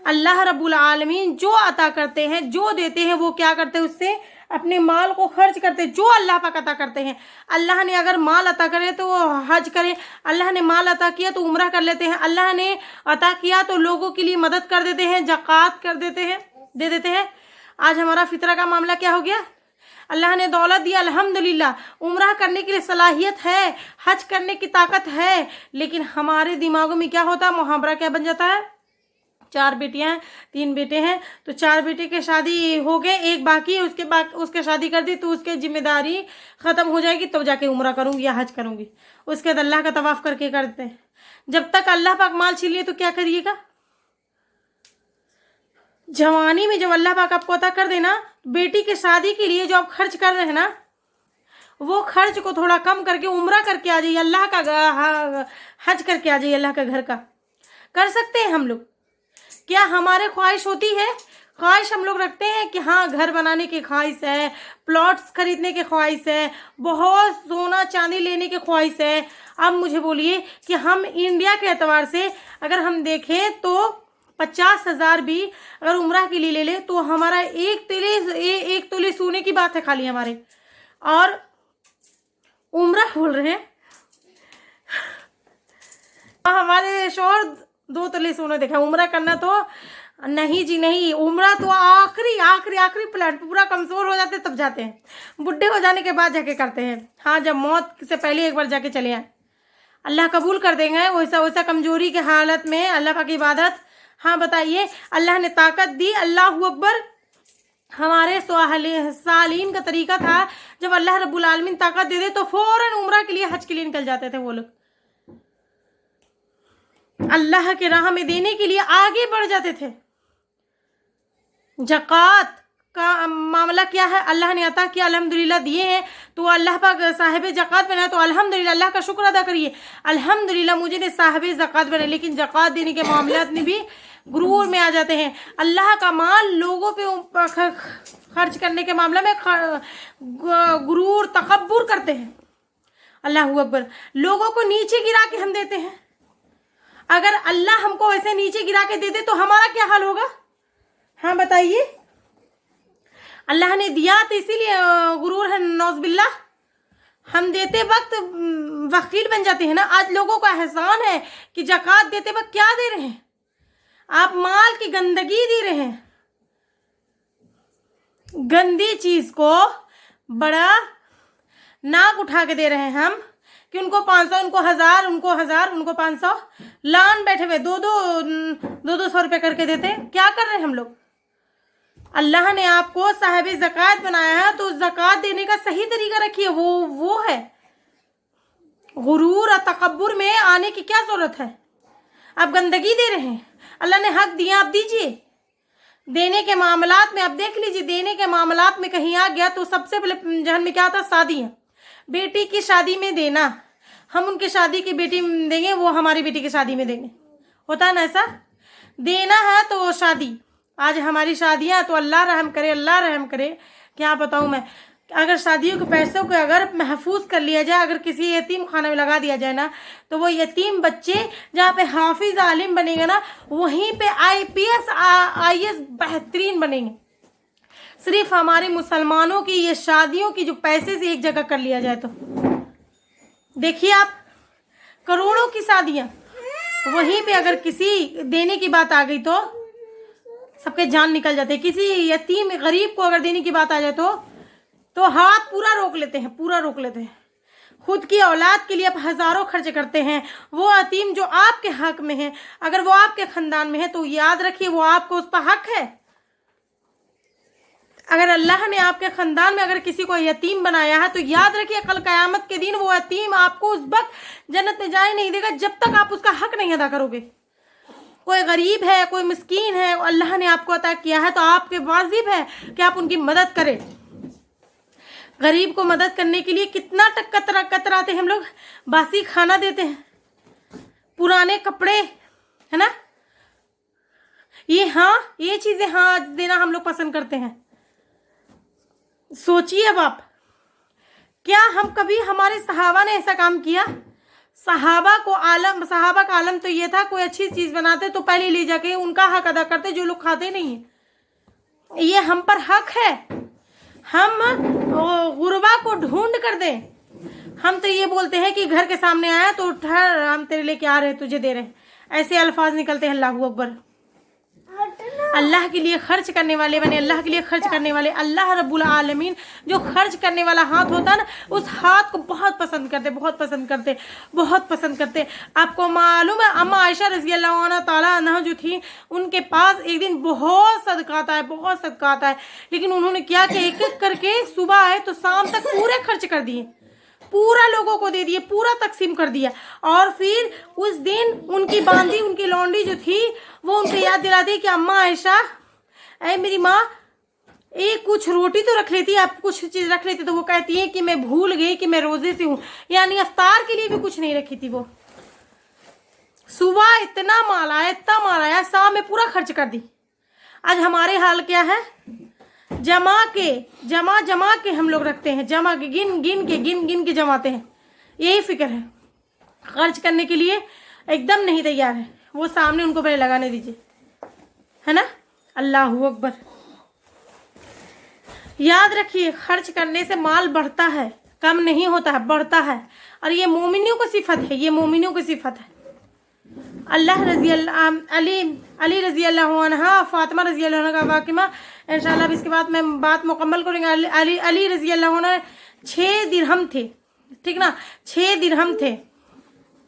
अल्लाह रब्बुल आलमीन जो अता करते हैं, जो देते हैं, वो क्या करते हैं? उससे अपने माल को खर्च करते हैं, जो अल्लाह पाक अता करते हैं। अल्लाह ने अगर माल अता करे तो वो हज करें, अल्लाह ने माल अता किया तो उम्रा कर लेते हैं, अल्लाह ने अता किया तो लोगों के लिए मदद कर देते हैं, ज़कात कर देते हैं, दे देते हैं। आज हमारा फितरा का मामला क्या हो गया? अल्लाह ने दौलत दिया, अल्हम्दुलिल्लाह, उम्रा करने के लिए सलाहियत है, हज करने की ताकत है, लेकिन हमारे दिमागों में क्या होता है? मुहावरा क्या बन जाता है? 4 बेटियां हैं, 3 बेटे हैं, तो 4 बेटे के शादी हो गए, एक बाकी है, उसके शादी कर दी तो उसके जिम्मेदारी ख़त्म हो जाएगी, तब जाके उम्रा करूंगी या हज करूंगी। उसके बाद अल्लाह का तवाफ़ करके करते हैं। जब तक अल्लाह पाक माल छीन लिए तो क्या करिएगा? जवानी में जब अल्लाह पाक आपको अता कर देना, बेटी के शादी के लिए जो आप खर्च कर रहे हैं ना, वो खर्च को थोड़ा कम करके उम्रा करके आ जाइए, अल्लाह का हज करके आ जाइए, अल्लाह का घर का। कर सकते हैं हम लोग। क्या हमारे ख्वाहिश होती है? ख्वाहिश हम लोग रखते हैं कि हाँ घर बनाने की ख्वाहिश है, प्लॉट्स खरीदने की ख्वाहिश है, बहुत सोना चांदी लेने की ख्वाहिश है। अब मुझे बोलिए कि हम इंडिया के एतबार से अगर हम देखें तो 50,000 भी अगर उम्रा के लिए ले ले तो हमारा एक तोले सोने की बात है खाली हमारे, और उम्रा बोल रहे हैं। हमारे शोहर 2 तोले सोना देखा, उम्रा करना तो नहीं जी नहीं। उम्रा तो आखिरी आखिरी आखिरी प्लान, पूरा कमजोर हो जाते तब जाते हैं, बुढ़े हो जाने के बाद जाके करते हैं। हाँ, जब मौत से पहले एक बार जाके चले आए, अल्लाह कबूल कर देंगे। वैसा कमजोरी के हालत में अल्लाह पाक की इबादत। हाँ बताइए, अल्लाह ने ताकत दी, अल्लाह अकबर। हमारे सालीन का तरीका था, जब अल्लाह रब्बुल आलमीन ताकत दे दे तो फौरन उम्रा के लिए, हज के लिए निकल जाते थे वो लोग। अल्लाह के राह में देने के लिए आगे बढ़ जाते थे। ज़कात का मामला क्या है? अल्लाह ने अता किया, अल्हम्दुलिल्लाह दिए हैं, तो अल्लाह पाक साहिब ज़कात बनाया, तो अल्हम्दुलिल्लाह अल्लाह का शुक्र अदा करिए, अल्हम्दुलिल्लाह मुझे ने साहिब ज़कात बनाया। लेकिन ज़कात देने के मामलात में भी गुरूर में आ जाते हैं। अल्लाह का माल लोगों पे खर्च करने के मामले में गुरूर तकब्बुर करते हैं। अल्लाह अकबर, लोगों को नीचे गिरा के हम देते हैं। अगर अल्लाह हमको ऐसे नीचे गिरा के दे दे तो हमारा क्या हाल होगा? हाँ बताइए। अल्लाह ने दिया तो इसीलिए गुरूर है, नौज़बिल्लाह। हम देते वक्त वकील बन जाते हैं ना। आज लोगों का एहसान है कि ज़कात देते वक्त क्या दे रहे हैं? आप माल की गंदगी दे रहे हैं, गंदी चीज को बड़ा नाक उठा के दे रहे हैं हम, कि उनको 500, उनको 1000, उनको 1000, उनको 500, लान बैठे हुए 200 रुपये करके देते हैं। क्या कर रहे हैं हम लोग? अल्लाह ने आपको साहिब ज़कात बनाया है, तो ज़कात देने का सही तरीका रखिए। वो है, गुरूर और तकब्बुर में आने की क्या जरूरत है? आप गंदगी दे रहे हैं। अल्लाह ने हक दिया, आप दीजिए। देने के मामलात में आप देख लीजिए, देने के मामलात में कहीं आ गया तो सबसे पहले जहन में क्या आता? शादियाँ। बेटी की शादी में देना, हम उनकी शादी की बेटी में देंगे, वो हमारी बेटी की शादी में देंगे। होता है ना ऐसा? देना है तो शादी। आज हमारी शादियाँ तो अल्लाह रहम करे, अल्लाह रहम करे। क्या बताऊँ मैं, अगर शादियों के पैसों को अगर महफूज कर लिया जाए, अगर किसी यतीम खाना में लगा दिया जाए ना, तो वो यतीम बच्चे जहाँ पे हाफिज आलिम बनेंगे ना, वहीं पे IPS IAS बेहतरीन बनेंगे। सिर्फ हमारे मुसलमानों की ये शादियों की जो पैसे से एक जगह कर लिया जाए तो देखिए आप, करोड़ों की शादियाँ, वहीं पे अगर किसी देने की बात आ गई तो सबके जान निकल जाते हैं। किसी यतीम गरीब को अगर देने की बात आ जाए तो हाथ पूरा रोक लेते हैं, पूरा रोक लेते हैं। खुद की औलाद के लिए आप हजारों खर्च करते हैं। वो यतीम जो आपके हक में है, अगर वो आपके खानदान में है तो याद रखिए वो आपको उस पर हक है। अगर अल्लाह ने आपके खानदान में अगर किसी को यतीम बनाया है तो याद रखिए कल क़यामत के दिन वो यतीम आपको उस वक्त जन्नत में जाने नहीं देगा जब तक आप उसका हक नहीं अदा करोगे। कोई गरीब है, कोई मिस्कीन है, अल्लाह ने आपको अता किया है तो आपके वाजिब है कि आप उनकी मदद करें। गरीब को मदद करने के लिए कितना कतराते हैं हम लोग। बासी खाना देते हैं, पुराने कपड़े, है ना, ये चीजें देना हम लोग पसंद करते हैं। सोचिए अब आप, क्या हम कभी, हमारे सहाबा ने ऐसा काम किया? सहाबा का आलम तो ये था, कोई अच्छी चीज बनाते तो पहले ले जाके उनका हक अदा करते जो लोग खाते नहीं है। ये हम पर हक है, हम गुरबा को ढूंढ कर दें। हम तो ये बोलते हैं कि घर के सामने आया तो ठहर, हम तेरे लेके आ रहे, तुझे दे रहे, ऐसे अल्फाज निकलते हैं। अल्लाहू अकबर। अल्लाह के लिए खर्च करने वाले बने, अल्लाह के लिए खर्च करने वाले। अल्लाह रब्बुल आलमीन जो खर्च करने वाला हाथ होता है ना, उस हाथ को बहुत पसंद करते, बहुत पसंद करते, बहुत पसंद करते। आपको मालूम है अम्मा आयशा रज़ी अल्लाह ताला अन्हा जो थी, उनके पास एक दिन बहुत सदका आता है, बहुत सदका आता है, लेकिन उन्होंने क्या कि एक एक करके सुबह आए तो शाम तक पूरे खर्च कर दिए, पूरा लोगों को दे दिए, पूरा तकसीम कर दिया। और फिर उस दिन उनकी बांदी, उनकी लौंडी जो थी, वो उनसे याद दिलाती कि अम्मा आयशा, ऐ मेरी माँ, एक कुछ रोटी तो रख लेती, आप कुछ चीज रख लेती। तो वो कहती है कि मैं भूल गई कि मैं रोजे से हूँ, यानी अफ्तार के लिए भी कुछ नहीं रखी थी वो। सुबह इतना माल आया, इतना माल आया, शाम में पूरा खर्च कर दी। आज हमारे हाल क्या है? जमा के हम लोग रखते हैं, जमा के गिन के जमाते हैं। यही फिक्र है, खर्च करने के लिए एकदम नहीं तैयार है। वो सामने उनको पहले लगाने दीजिए, है ना। अल्लाहू अकबर। याद रखिए खर्च करने से माल बढ़ता है, कम नहीं होता है, बढ़ता है। और ये मोमिनियों की सिफत है, ये मोमिनियों की सिफत है। अली रजी अल्लाह अन्हा, फातिमा रजी अल्लाह अन्हा का वाक़िया इंशाल्लाह इसके बाद मैं बात मुकम्मल करूँगी। अली रजी अल्लाह अन्हा 6 दिरहम थे, ठीक ना, 6 दिरहम थे।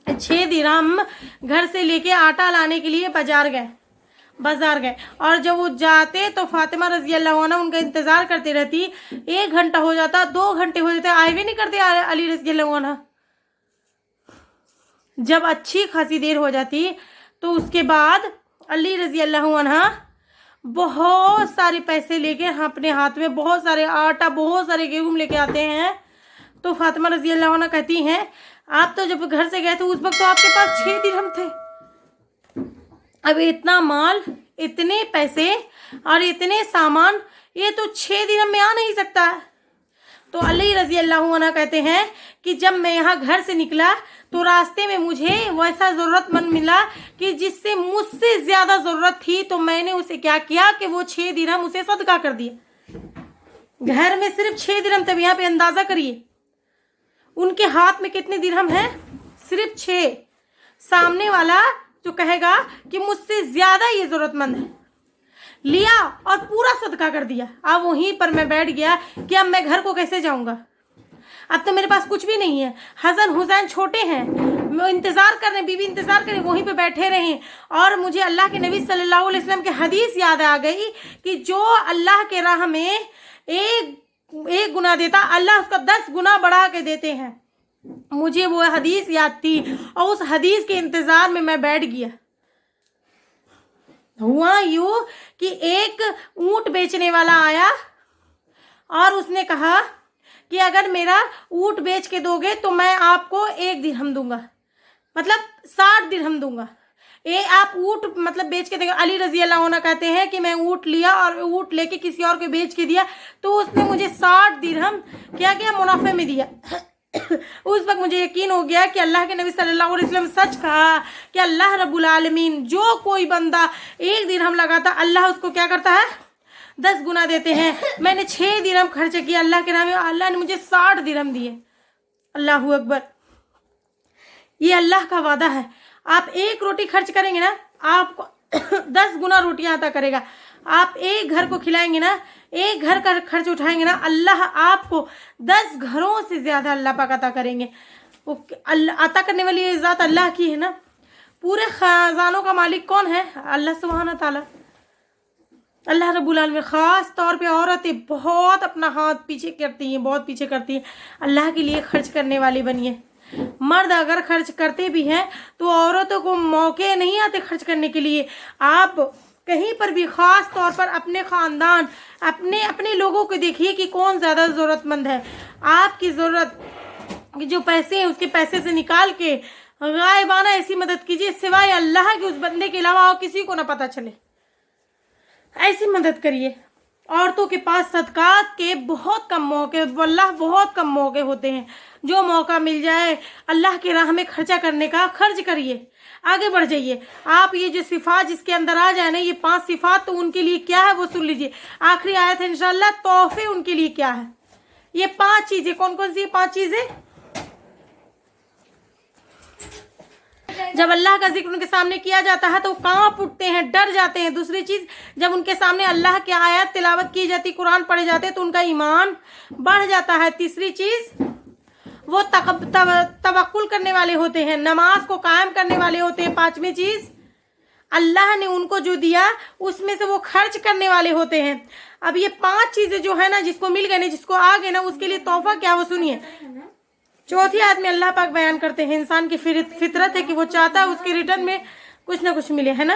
6 दिरहम घर से लेके आटा लाने के लिए बाजार गए। और जब वो जाते तो फातिमा रजी अल्लाह अन्हा उनका इंतजार करते रहती। 1 घंटा हो जाता, 2 घंटे हो जाते, आए भी नहीं करते अली रजी अल्लाह अन्हा। जब अच्छी खासी देर हो जाती तो उसके बाद अली रजी अल्लाह अन्हा बहुत सारे पैसे लेके अपने हाथ में, बहुत सारे आटा, बहुत सारे गेहूं लेके आते हैं। तो फातिमा रजी अल्लाह अन्हा कहती हैं, आप तो जब घर से गए थे उस वक्त तो आपके पास 6 दिरहम थे, अब इतना माल, इतने पैसे और इतने सामान, ये तो 6 दिरहम में आ नहीं सकता है। तो अली रजी अल्लाह अन्हा कहते हैं कि जब मैं यहाँ घर से निकला तो रास्ते में मुझे वैसा ज़रूरतमंद मिला कि जिससे मुझसे ज़्यादा ज़रूरत थी, तो मैंने उसे क्या किया कि वो 6 दिरहम उसे सदका कर दिया। घर में सिर्फ 6 दिरहम, तब यहाँ पे अंदाज़ा करिए उनके हाथ में कितने दिरहम हैं, सिर्फ 6। सामने वाला जो कहेगा कि मुझसे ज़्यादा ये ज़रूरतमंद है, लिया और पूरा सदका कर दिया। अब वहीं पर मैं बैठ गया कि अब मैं घर को कैसे जाऊंगा, अब तो मेरे पास कुछ भी नहीं है। हसन हुसैन छोटे हैं, वो इंतज़ार कर रहे हैं, बीवी इंतज़ार कर रही, वहीं पे बैठे रहे। और मुझे अल्लाह के नबी सल्लल्लाहु अलैहि वसल्लम की हदीस याद आ गई कि जो अल्लाह के राह में एक गुना देता, अल्लाह उसका 10 गुना बढ़ा के देते हैं। मुझे वो हदीस याद थी और उस हदीस के इंतज़ार में मैं बैठ गया। हुआ यूँ कि एक ऊँट बेचने वाला आया और उसने कहा कि अगर मेरा ऊँट बेच के दोगे तो मैं आपको 1 दिरहम दूंगा, मतलब 60 दिरहम दूंगा। आप ऊँट मतलब बेच के देंगे। अली रजी अल्लाह अन्हु कहते हैं कि मैं ऊँट लिया और ऊँट लेके किसी और को बेच के दिया तो उसने मुझे 60 दिरहम क्या किया, मुनाफे में दिया। उस वक्त मुझे यकीन हो गया कि अल्लाह के नबी सल्लल्लाहु अलैहि वसल्लम सच कहा कि अल्लाह रब्बुल आलमीन जो कोई बंदा 1 दिरहम लगाता अल्लाह उसको क्या करता है, 10 गुना देते हैं। मैंने 6 दिरहम खर्च किया अल्लाह के राह में, अल्लाह ने मुझे 60 दिरहम दिए। अल्लाहू अकबर, ये अल्लाह का वादा है। आप 1 रोटी खर्च करेंगे ना, आपको 10 गुना रोटियां अता करेगा। आप एक घर को खिलाएंगे ना, एक घर का खर्च उठाएंगे ना, अल्लाह आपको 10 घरों से ज्यादा अल्लाह पाक अता करेंगे। वो अल्लाह अता करने वाली ये ज़ात अल्लाह की है ना। पूरे खजानों का मालिक कौन है, अल्लाह सुब्हान ताला, अल्लाह रब्बुल आलमीन। ख़ास तौर पे औरतें बहुत अपना हाथ पीछे करती हैं, बहुत पीछे करती हैं। अल्लाह के लिए खर्च करने वाली बनिए। मर्द अगर खर्च करते भी हैं तो औरतों को मौके नहीं आते खर्च करने के लिए। आप कहीं पर भी ख़ास तौर पर अपने ख़ानदान, अपने लोगों को देखिए कि कौन ज़्यादा ज़रूरतमंद है। आपकी ज़रूरत कि जो पैसे हैं उसके पैसे से निकाल के गायबाना ऐसी मदद कीजिए सिवाय अल्लाह के उस बंदे के अलावा और किसी को ना पता चले, ऐसी मदद करिए। औरतों के पास सदकात के बहुत कम मौके, वल्लाह बहुत कम मौके होते हैं। जो मौका मिल जाए अल्लाह की राह में खर्चा करने का, खर्च करिए, आगे बढ़ जाइए। आप ये जो सिफात जिसके अंदर आ जाए ना, ये 5 सिफात तो उनके लिए क्या है वो सुन लीजिए। आखिरी आयत है इंशाअल्लाह, तोहफे उनके लिए क्या है। ये 5 चीजें कौन कौन सी, 5 चीजें जब अल्लाह का जिक्र उनके सामने किया जाता है तो कांप उठते हैं, डर जाते हैं। दूसरी चीज, जब उनके सामने अल्लाह की आयत तिलावत की जाती, कुरान पढ़े जाते तो उनका ईमान बढ़ जाता है। तीसरी चीज, वो तवक्कुल करने वाले होते हैं, नमाज को कायम करने वाले होते हैं। 5वीं चीज, अल्लाह ने उनको जो दिया उसमें से वो खर्च करने वाले होते हैं। अब ये 5 चीजें जो है ना, जिसको मिल गए ना, जिसको आ गए ना, उसके लिए तोहफा क्या, वो सुनिए। चौथी आयत में अल्लाह पाक बयान करते हैं इंसान की फितरत है कि वो चाहता है उसके रिटर्न में कुछ ना कुछ मिले, है ना।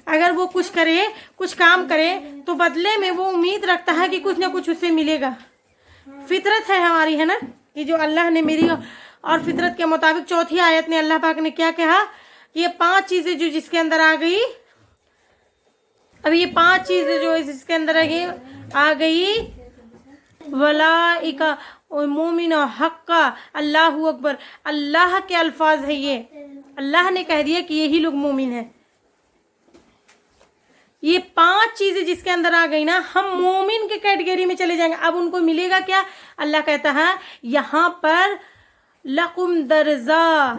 अगर वो कुछ करे, कुछ काम करे तो बदले में वो उम्मीद रखता है कि कुछ ना कुछ उससे मिलेगा। फितरत है हमारी, है ना, कि जो अल्लाह ने मेरी और फितरत के मुताबिक चौथी आयत में अल्लाह पाक ने क्या कहा, ये 5 चीजें जो जिसके अंदर आ गई, अब ये 5 चीजें जो जिसके अंदर आ गई, वलाइका मोमिन हक्का, अल्लाहू अकबर, अल्लाह के अल्फाज है ये। अल्लाह ने कह दिया कि यही लोग मोमिन है। ये 5 चीजें जिसके अंदर आ गई ना, हम मोमिन के कैटेगरी में चले जाएंगे। अब उनको मिलेगा क्या, अल्लाह कहता है यहाँ पर लकुम दर्जा,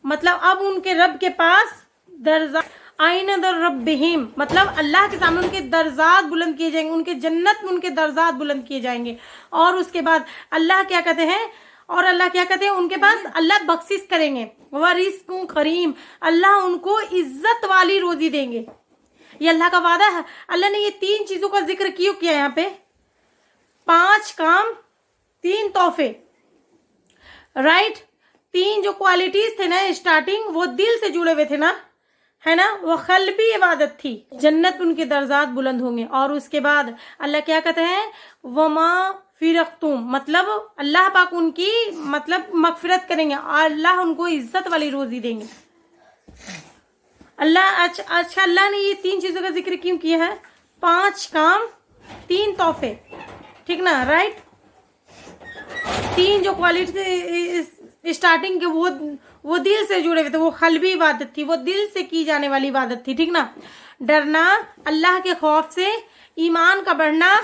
मतलब अब उनके रब के पास दर्जा, आइन दर रब्बिहिम, मतलब अल्लाह के सामने उनके दर्जात बुलंद किए जाएंगे, उनके जन्नत में उनके दर्जात बुलंद किए जाएंगे। और उसके बाद अल्लाह क्या कहते हैं, और अल्लाह क्या कहते हैं, उनके पास अल्लाह बख्शिश करेंगे, व रिज़्क़ुन करीम, अल्लाह उनको इज्जत वाली रोजी देंगे। ये अल्लाह का वादा है। अल्लाह ने ये 3 चीजों का जिक्र क्यों किया यहाँ पे, 5 काम 3 तोहफे, राइट। 3 जो क्वालिटीज थे ना स्टार्टिंग, वो दिल से जुड़े हुए थे ना, है ना, वो क़ल्बी इबादत थी, जन्नत उनके दर्जात बुलंद होंगे। और उसके बाद अल्लाह क्या कहते हैं, वमा फिरख्तुम, मतलब अल्लाह पाक उनकी मतलब मगफिरत करेंगे, अल्लाह उनको इज्जत वाली रोजी देंगे। अल्लाह अच्छा अल्लाह ने ये 3 चीजों का जिक्र क्यों किया है, 5 काम 3 तोहफे, ठीक ना, राइट। 3 जो क्वालिटी स्टार्टिंग के वो दिल से जुड़े हुए थे, वो क़ल्बी इबादत थी, वो दिल से की जाने वाली इबादत थी, ठीक ना। डरना अल्लाह के खौफ से, ईमान का बढ़ना,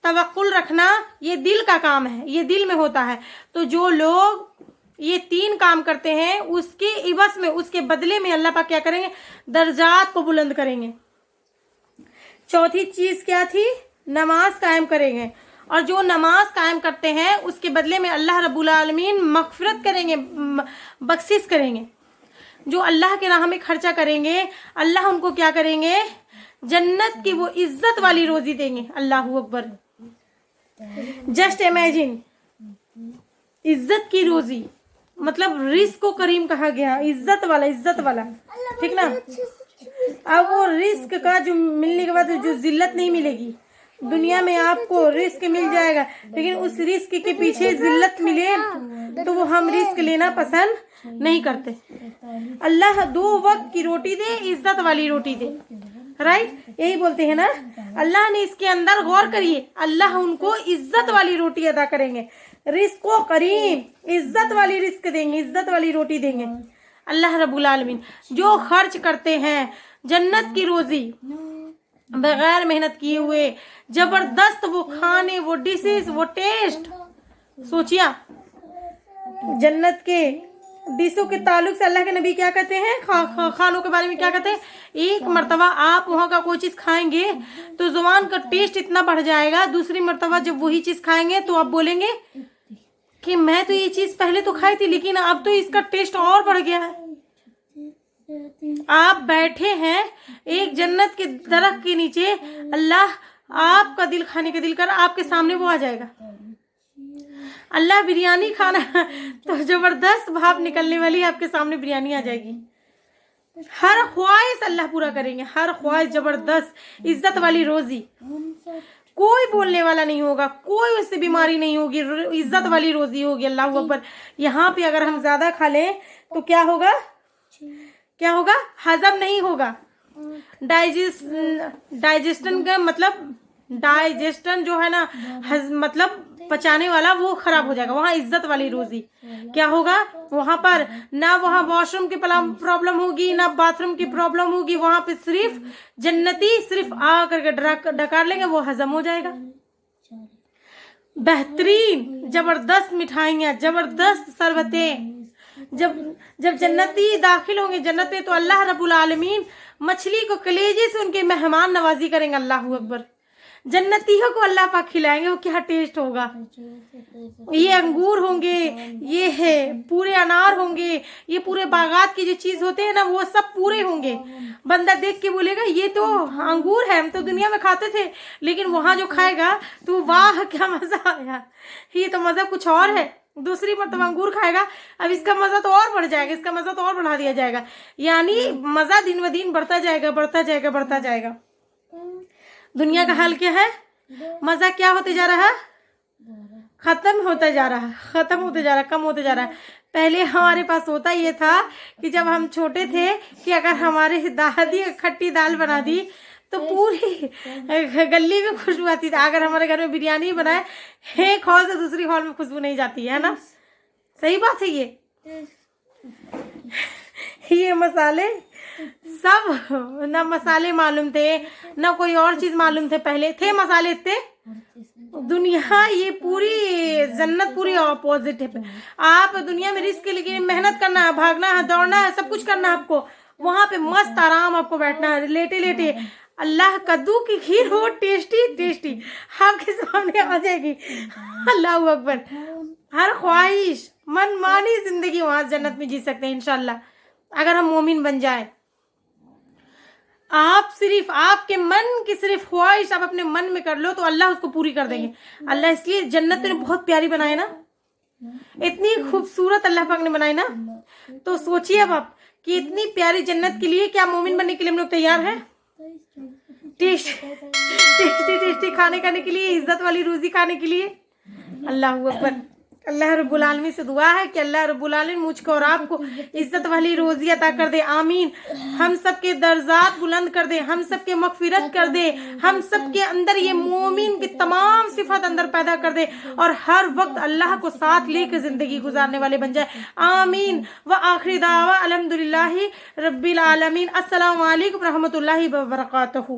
तवक्कुल रखना, ये दिल का काम है, ये दिल में होता है। तो जो लोग ये 3 काम करते हैं उसके इवस में, उसके बदले में अल्लाह पाक क्या करेंगे, दर्जात को बुलंद करेंगे। चौथी चीज क्या थी, नमाज कायम करेंगे। اور جو نماز قائم کرتے ہیں اس کے بدلے میں اللہ رب العالمین مغفرت کریں گے, بخشش کریں گے. جو اللہ کے راہ میں خرچہ کریں گے اللہ ان کو کیا کریں گے, جنت کی وہ عزت والی روزی دیں گے. اللہ اکبر. جسٹ امیجن, عزت کی روزی, مطلب رزق کو کریم کہا گیا, عزت والا, عزت والا, ٹھیک نا. اب وہ رزق کا جو ملنے کے بعد جو ذلت نہیں ملے گی. دنیا میں آپ کو رزق مل جائے گا لیکن اس رزق کے پیچھے ذلت ملے تو وہ ہم رزق لینا پسند نہیں کرتے. اللہ 2 وقت کی روٹی دے, عزت والی روٹی دے, رائٹ, یہی بولتے ہیں نا. اللہ نے اس کے اندر غور کریے, اللہ ان کو عزت والی روٹی ادا کریں گے, رزق و کریم, عزت والی رزق دیں گے, عزت والی روٹی دیں گے. اللہ رب العالمین جو خرچ کرتے ہیں جنت کی روزی بغیر محنت کیے ہوئے, زبردست وہ کھانے, وہ ڈشز, وہ ٹیسٹ. سوچیا جنت کے ڈشوں کے تعلق سے اللہ کے نبی کیا کہتے ہیں, کھانوں کے بارے میں کیا کہتے ہیں, ایک مرتبہ آپ وہاں کا کوئی چیز کھائیں گے تو زبان کا ٹیسٹ اتنا بڑھ جائے گا, دوسری مرتبہ جب وہی چیز کھائیں گے تو آپ بولیں گے کہ میں تو یہ چیز پہلے تو کھائی تھی لیکن اب تو اس کا ٹیسٹ اور بڑھ گیا ہے. آپ بیٹھے ہیں ایک جنت کے درخت کے نیچے, اللہ آپ کا دل کھانے کا دل کر آپ کے سامنے وہ آ جائے گا. اللہ بریانی کھانا تو زبردست بھاپ نکلنے والی آپ کے سامنے بریانی آ جائے گی. ہر خواہش اللہ پورا کریں گے, ہر خواہش, زبردست عزت والی روزی. کوئی بولنے والا نہیں ہوگا, کوئی اس سے بیماری نہیں ہوگی, عزت والی روزی ہوگی. اللہ اکبر. یہاں پہ اگر ہم زیادہ کھا لیں تو کیا ہوگا, کیا ہوگا, ہضم نہیں ہوگا. ڈائجسٹن کا مطلب, ڈائجسٹن جو ہے نا, مطلب پچانے والا, وہ خراب ہو جائے گا. وہاں عزت والی روزی کیا ہوگا, وہاں پر نہ وہاں واش روم کی پرابلم ہوگی, نہ باتھ روم کی پرابلم ہوگی. وہاں پہ صرف جنتی صرف آ کر کے ڈکار لیں گے, وہ ہضم ہو جائے گا. بہترین زبردست مٹھائیاں, زبردست شربتیں. جب جنتی داخل ہوں گے جنت میں تو اللہ رب العالمین مچھلی کو کلیجے سے ان کے مہمان نوازی کریں گے. اللہ اکبر. جنتیوں کو اللہ پاک کھلائیں گے, وہ کیا ٹیسٹ ہوگا. یہ انگور ہوں گے, یہ ہے پورے انار ہوں گے, یہ پورے باغات کی جو چیز ہوتے ہیں نا وہ سب پورے ہوں گے. بندہ دیکھ کے بولے گا یہ تو انگور ہے, ہم تو دنیا میں کھاتے تھے, لیکن وہاں جو کھائے گا تو واہ کیا مزہ آیا, یہ تو مزہ کچھ اور ہے. دوسری مرتبہ انگور کھائے گا, اب اس کا مزہ تو اور بڑھ جائے گا, اس کا مزہ تو اور بڑھا دیا جائے گا. یعنی مزہ دن و دن بڑھتا جائے گا, بڑھتا جائے گا, بڑھتا جائے گا. دنیا کا حال کیا ہے, مزہ کیا ہوتے جا رہا ہے, ختم ہوتا جا رہا ہے, ختم ہوتے جا رہا ہے, کم ہوتے جا رہا ہے. پہلے ہمارے پاس ہوتا یہ تھا کہ جب ہم چھوٹے تھے کہ اگر ہمارے دادی کھٹی دال بنا دی تو پوری گلی میں خوشبو آتی تھی. اگر ہمارے گھر میں بریانی بنائے, ایک ہال سے دوسری ہال میں خوشبو نہیں جاتی ہے نا. صحیح بات ہے. یہ مسالے سب, نہ مسالے معلوم تھے نہ کوئی اور چیز معلوم تھے, پہلے تھے مسالے تھے. دنیا یہ پوری جنت پوری اپوزٹ ہے. آپ دنیا میں رزق کے لیے محنت کرنا ہے, بھاگنا ہے, دوڑنا ہے, سب کچھ کرنا ہے آپ کو. وہاں پہ مست آرام آپ کو بیٹھنا ہے, لیٹے لیٹے. اللہ کدو کی کھیر ہو ٹیسٹی ٹیسٹی آپ کے سامنے آ جائے گی. اللہ اکبر. ہر خواہش من مانی زندگی وہاں جنت میں جی سکتے ہیں انشاءاللہ, اگر ہم مومن بن جائیں. آپ صرف آپ کے من کی صرف خواہش آپ اپنے من میں کر لو تو اللہ اس کو پوری کر دیں گے. اللہ اس لیے جنت میں بہت پیاری بنائے نا, اتنی خوبصورت اللہ پاک نے بنائی نا. تو سوچیے اب آپ کہ اتنی پیاری جنت کے لیے کیا مومن بننے کے لیے ہم لوگ تیار ہیں؟ ٹیسٹی کھانے کے لیے, عزت والی روزی کھانے کے لیے. اللہ اکبر. اللہ رب العالمین سے دعا ہے کہ اللہ رب العالمین مجھ کو اور آپ کو عزت والی روزی عطا کر دے. آمین. ہم سب کے درجات بلند کر دے, ہم سب کے مغفرت کر دے, ہم سب کے اندر یہ مومن کی تمام صفات اندر پیدا کر دے, اور ہر وقت اللہ کو ساتھ لے کے زندگی گزارنے والے بن جائے. آمین. وآخر دعوانا الحمدللہ رب العالمین. السلام علیکم ورحمۃ اللہ وبرکاتہ.